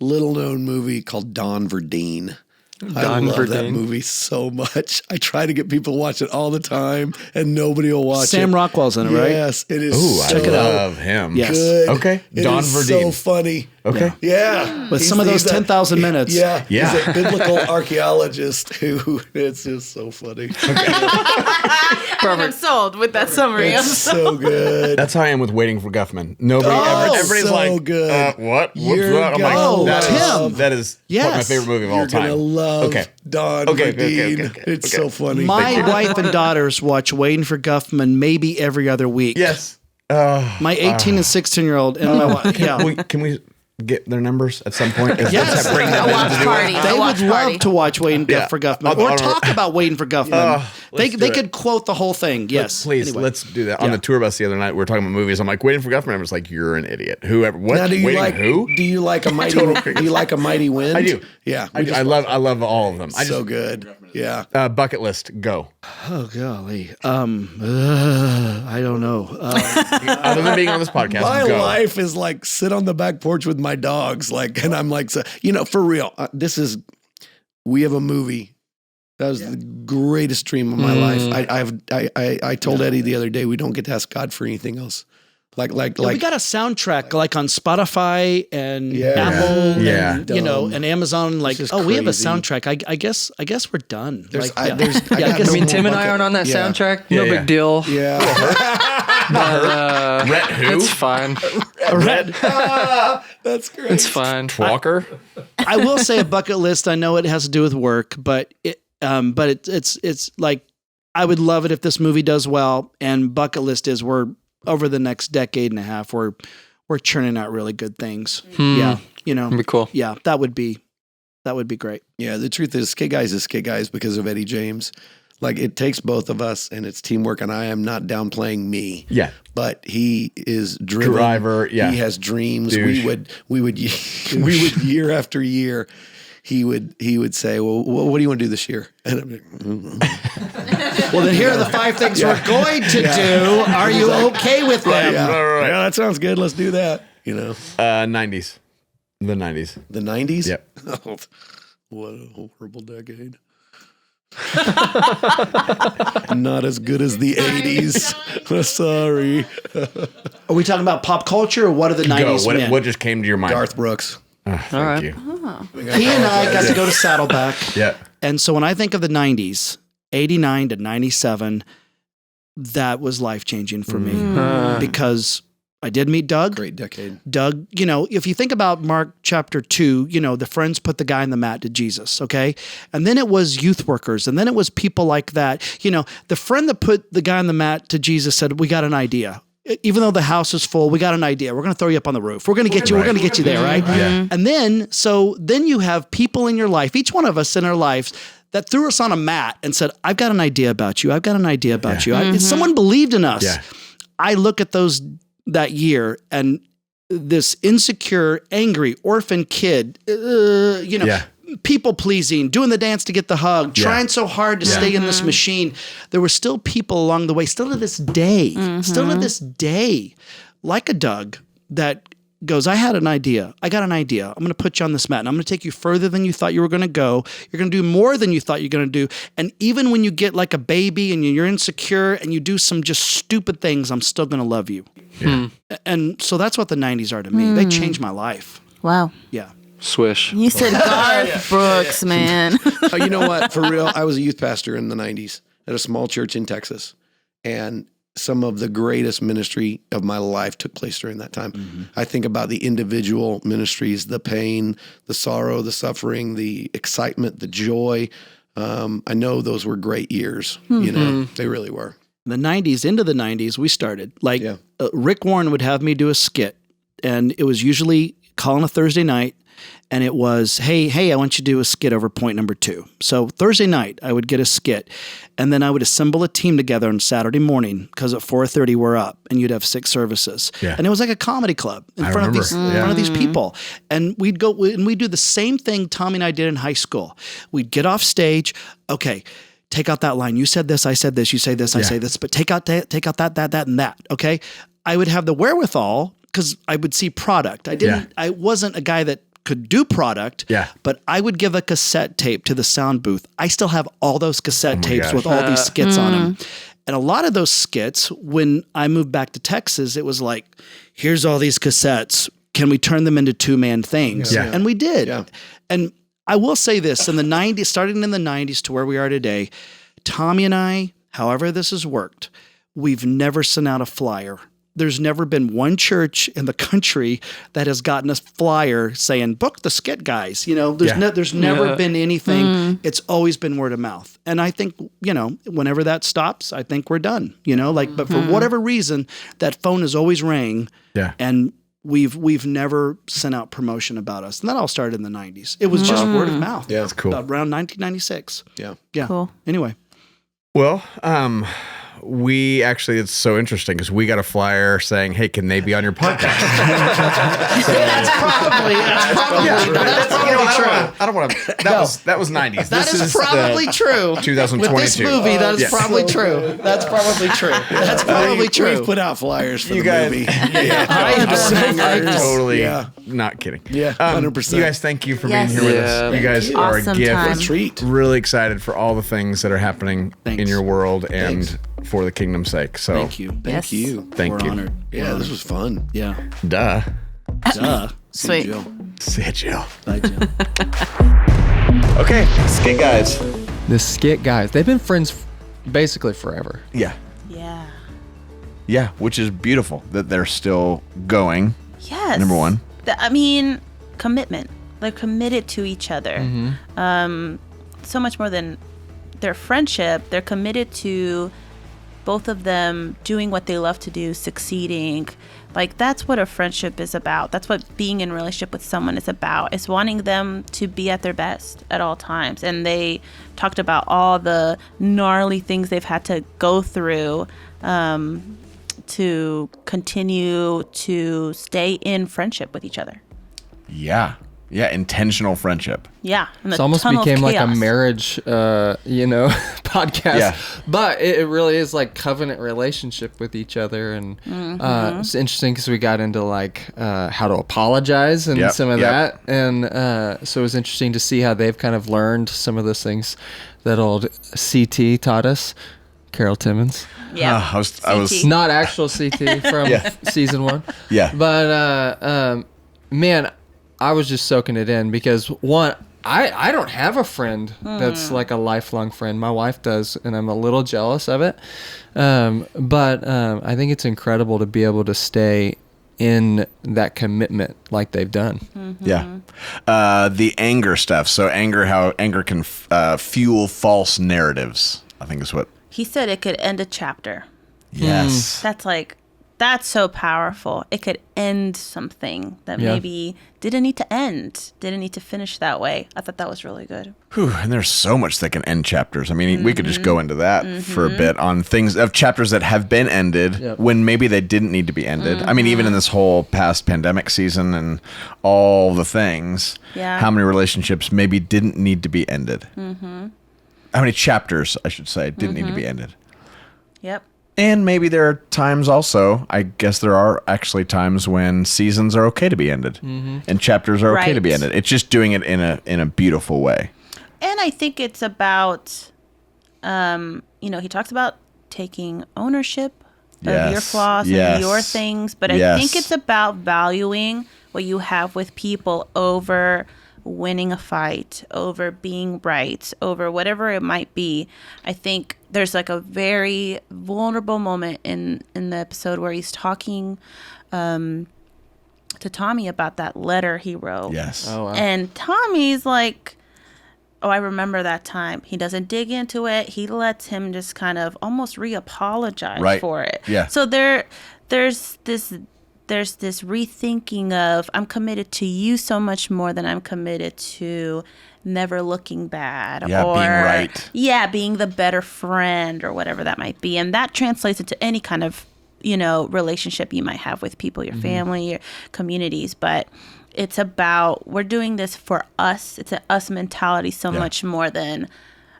Little known movie called Don Verdeen. I Don love that Verdeen. movie so much. I try to get people to watch it all the time, and nobody will watch it. Sam Rockwell's in it, right? Yes, it is. Ooh, so I love him. Yes. good. Okay. It Don is Verdeen. so funny. Okay. Yeah. With He's- some of those he's a- 10,000 minutes. Yeah. Yeah. He's a biblical archaeologist who, it's just so funny. For I'm sold with that summary. It's so good. That's how I am with Waiting for Guffman. Nobody everybody's so like, good. what? What's You're that? I'm gonna like, Tim. that is what my favorite movie of all You're time. gonna love Don Verdeen. Okay. It's so funny. My wife and daughters watch Waiting for Guffman maybe every other week. Yes. My 18 and 16-year-old and my wife. Yeah. Can we get their numbers at some point? Yes. Bring them A in watch to do it? party. They A would watch love party. to watch Waiting for Guffman or talk about Waiting for Guffman. They do it. could quote the whole thing. Yes. Please, Anyway. let's do that. On the tour bus the other night, we were talking about movies. I'm like, Waiting for Guffman. I was like, you're an idiot. Whoever. What? Now, do you Waiting like who? Do you like a mighty? Do you like a mighty wind? I do. Yeah, I love all of them. so good. Yeah. Bucket list, go. Oh golly. I don't know. Other than being on this podcast, My go. life is like sit on the back porch with my dogs, like, and I'm like, so, for real. We have a movie. That was the greatest dream of my life. I told Eddie the other day we don't get to ask God for anything else. Like we got a soundtrack like on Spotify and Apple, Yeah. and, and Amazon. Like, is we have a crazy. soundtrack. I guess we're done. There's, Like, I mean, Tim and I aren't on that soundtrack. No big deal. Yeah. But, Rhett who? it's fine. That's great. It's fine. Walker? I will say a bucket list. I know it has to do with work, but it's like I would love it if this movie does well. And bucket list is we're over the next decade and a half, we're churning out really good things. Yeah, That'd be cool. Yeah, that would be great. Yeah, the truth is Skit Guys is Skit Guys because of Eddie James. Like, it takes both of us and it's teamwork, and I am not downplaying me. Yeah. But he is driven. Driver, yeah. He has dreams. Douche. We would year after year, he would say, well, what do you want to do this year? And I'm like, Well, then here are the 5 things we're going to do. Are you okay with them? yeah, Right. yeah, that sounds good. Let's do that. 90s. The 90s. The 90s? Yep. Oh, what a horrible decade. Not as good as the 80s. Sorry. Are we talking about pop culture or what are the 90s Go. men? What just came to your mind? Garth Brooks. Thank right. you. He and I got to go to Saddleback. Yeah. And so when I think of the 90s, 89 to 97, that was life-changing for me because I did meet Doug. Great decade. Doug, if you think about Mark chapter 2, the friends put the guy in the mat to Jesus, okay? And then it was youth workers, and then it was people like that. The friend that put the guy on the mat to Jesus said, we got an idea. Even though the house is full, we got an idea. We're going to throw you up on the roof. We're going to get you. We're going to get you there, right? Yeah. And then you have people in your life, each one of us in our lives, that threw us on a mat and said, I've got an idea about you. I've got an idea about you. Someone believed in us. Yeah. I look at that year and this insecure, angry, orphan kid, people pleasing, doing the dance to get the hug, trying so hard to stay in this machine. There were still people along the way, still to this day, like a Doug that goes, I had an idea. I got an idea. I'm going to put you on this mat and I'm going to take you further than you thought you were going to go. You're going to do more than you thought you're going to do. And even when you get like a baby and you're insecure and you do some just stupid things, I'm still going to love you. Yeah. And so that's what the 90s are to me. They changed my life. Wow. Yeah. Swish. You said Garth Brooks, man. Oh, you know what? For real, I was a youth pastor in the 90s at a small church in Texas. And some of the greatest ministry of my life took place during that time. Mm-hmm. I think about the individual ministries, the pain, the sorrow, the suffering, the excitement, the joy. I know those were great years. They really were. In the 90s, into the 90s, we started. Rick Warren would have me do a skit. And it was usually calling a Thursday night. And it was, hey, I want you to do a skit over point number 2. So Thursday night, I would get a skit. And then I would assemble a team together on Saturday morning because at 4:30 we're up and you'd have 6 services. Yeah. And it was like a comedy club in front of these people. And we'd go and we'd do the same thing Tommy and I did in high school. We'd get off stage. Okay, take out that line. You said this, I said this, you say this, I say this, but take out that, and that. Okay. I would have the wherewithal because I would see product. I wasn't a guy that could do product, but I would give a cassette tape to the sound booth. I still have all those cassette tapes with all these skits on them. And a lot of those skits, when I moved back to Texas, it was like, here's all these cassettes. Can we turn them into 2-man things? Yeah. And we did. Yeah. And I will say this, in the 90s, starting in the 90s to where we are today, Tommy and I however this has worked, we've never sent out a flyer. There's never been one church in the country that has gotten a flyer saying, book the Skit Guys. There's never been anything. It's always been word of mouth. And I think, whenever that stops, I think we're done, but for whatever reason, that phone has always rang. Yeah. And we've never sent out promotion about us. And that all started in the 90s. It was just word of mouth. Yeah. That's cool. Around 1996. Yeah. Yeah. Cool. Anyway. Well, we actually, it's so interesting because we got a flyer saying, hey, can they be on your podcast? That's probably true. I don't want to. That was 90s. That is probably true. 2022. With this movie, that is probably true. That's probably true. That's probably true. We've put out flyers for You the guys- movie. Yeah. I'm totally Yeah. not kidding. Yeah, 100%. You guys, thank you for being Yes. here with Yeah. us. You guys are a Awesome gift. time. What a treat. Really excited for all the things that are happening Thanks. in your world and Thanks. for the kingdom's sake. So, Thank you. Yes. Thank We're you. honored. Yeah, this was fun. Yeah. Duh. Duh. Sweet. Jill. See ya, Jill. Bye, Jill. Okay, Skit Guys. The Skit Guys. They've been friends basically forever. Yeah. Yeah. Yeah, which is beautiful that they're still going. Yes. Number one. Commitment. They're committed to each other. So much more than their friendship. They're committed to both of them doing what they love to do, succeeding. Like, that's what a friendship is about. That's what being in a relationship with someone is about. It's wanting them to be at their best at all times. And they talked about all the gnarly things they've had to go through to continue to stay in friendship with each other. Yeah. Yeah, intentional friendship. Yeah. And It almost became like a marriage, podcast. Yeah. But it really is like covenant relationship with each other. And it's interesting because we got into like how to apologize and Yep, some of yep. that. And so it was interesting to see how they've kind of learned some of those things that old CT taught us. Carol Timmons. Yeah. I was Not actual CT from Yeah. season 1. Yeah. But man, I was just soaking it in because one, I don't have a friend that's like a lifelong friend. My wife does, and I'm a little jealous of it. But I think it's incredible to be able to stay in that commitment like they've done. Yeah. The anger stuff. So how anger can fuel false narratives, I think is what. He said it could end a chapter. Yes. That's so powerful. It could end something that Yeah. maybe didn't need to end, didn't need to finish that way. I thought that was really good. Whew, and there's so much that can end chapters. I mean, we could just go into that for a bit on things of chapters that have been ended Yep. when maybe they didn't need to be ended. I mean, even in this whole past pandemic season and all the things, Yeah. how many relationships maybe didn't need to be ended? How many chapters, I should say, didn't need to be ended? Yep. And maybe there are times also, I guess there are actually times when seasons are okay to be ended and chapters are okay to be Right. ended. It's just doing it in a beautiful way. And I think it's about, he talks about taking ownership of your flaws and your things. But I think it's about valuing what you have with people over winning a fight, over being right, over whatever it might be. I think there's like a very vulnerable moment in the episode where he's talking to Tommy about that letter he wrote. Yes. Oh, wow. And Tommy's like, oh, I remember that time. He doesn't dig into it. He lets him just kind of almost re-apologize for it. Yeah. So there's this rethinking of, I'm committed to you so much more than I'm committed to never looking bad. Yeah, or being right. Yeah, being the better friend or whatever that might be. And that translates into any kind of, relationship you might have with people, your family, your communities. But it's about, we're doing this for us. It's an us mentality so much more than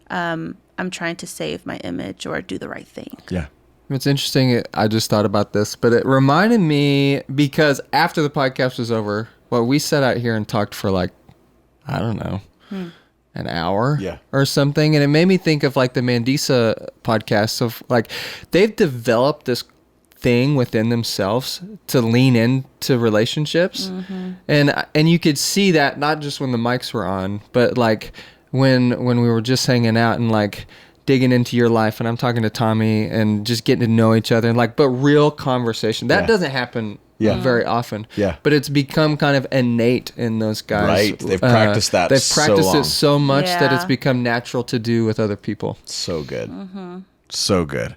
I'm trying to save my image or do the right thing. Yeah. It's interesting. I just thought about this, but it reminded me because after the podcast was over, we sat out here and talked for like, I don't know, an hour or something. And it made me think of like the Mandisa podcast of like, they've developed this thing within themselves to lean into relationships. And you could see that not just when the mics were on, but like when we were just hanging out and like, digging into your life, and I'm talking to Tommy and just getting to know each other, and like, but real conversation. That doesn't happen very often. Yeah. But it's become kind of innate in those guys. Right. They've practiced that They've so practiced long. it so much that it's Yeah. become natural to do with other people. So good. So good.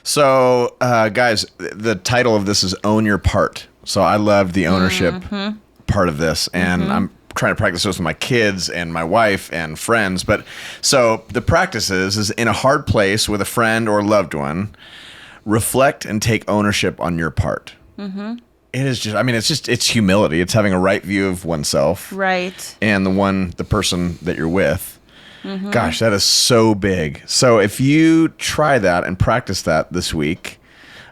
So, guys, the title of this is Own Your Part. So I love the ownership part of this, and I'm trying to practice this with my kids and my wife and friends. But so the practice is in a hard place with a friend or loved one, reflect and take ownership on your part. It is just, I mean, it's humility. It's having a right view of oneself. Right. And the person that you're with. Gosh, that is so big. So if you try that and practice that this week,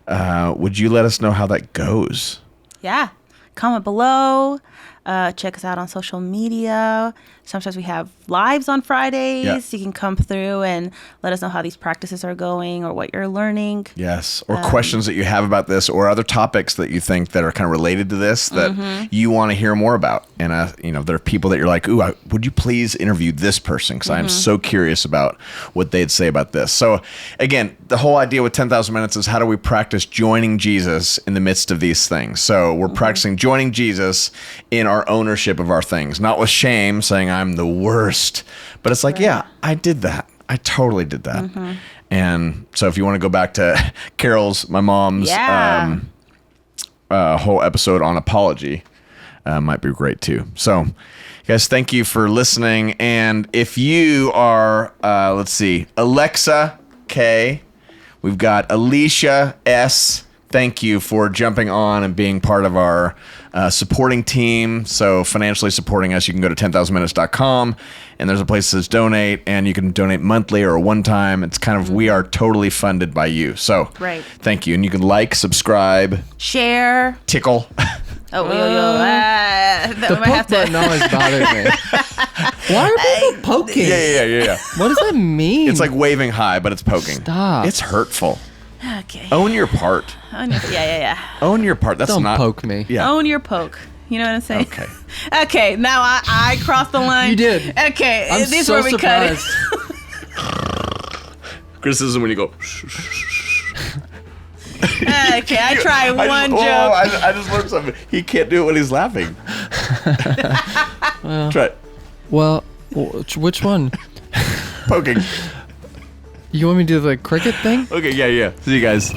would you let us know how that goes? Yeah. Comment below. Check us out on social media. Sometimes we have lives on Fridays. Yeah. You can come through and let us know how these practices are going or what you're learning. Yes. Or questions that you have about this or other topics that you think that are kind of related to this that you want to hear more about. And, there are people that you're like, ooh, would you please interview this person? Because I'm so curious about what they'd say about this. So, again, the whole idea with 10,000 Minutes is how do we practice joining Jesus in the midst of these things? So we're practicing joining Jesus in our ownership of our things, not with shame, saying I'm the worst, but it's like, yeah, I did that. I totally did that. And so if you want to go back to Carol's, my mom's whole episode on apology, might be great too. So guys, thank you for listening. And if you are, let's see, Alexa K, we've got Alicia S. Thank you for jumping on and being part of our supporting team. So financially supporting us, you can go to 10,000minutes.com and there's a place that says donate, and you can donate monthly or one time. It's kind of, we are totally funded by you. So thank you. And you can like, subscribe, share, tickle. the The poke button always bothered me. Why are people poking? Yeah. What does that mean? It's like waving hi, but it's poking. Stop. It's hurtful. Okay. Own your part. Yeah. Own your part. That's Don't not poke me. Yeah. Own your poke. You know what I'm saying? Okay. Okay, now I crossed the line. You did. Okay, I'm this is so where we surprised. cut Criticism when you go. it. Okay, I tried one joke. I just learned something. He can't do it when he's laughing. Try it. Well, which one? Poking. You want me to do the cricket thing? Okay, yeah. See you guys.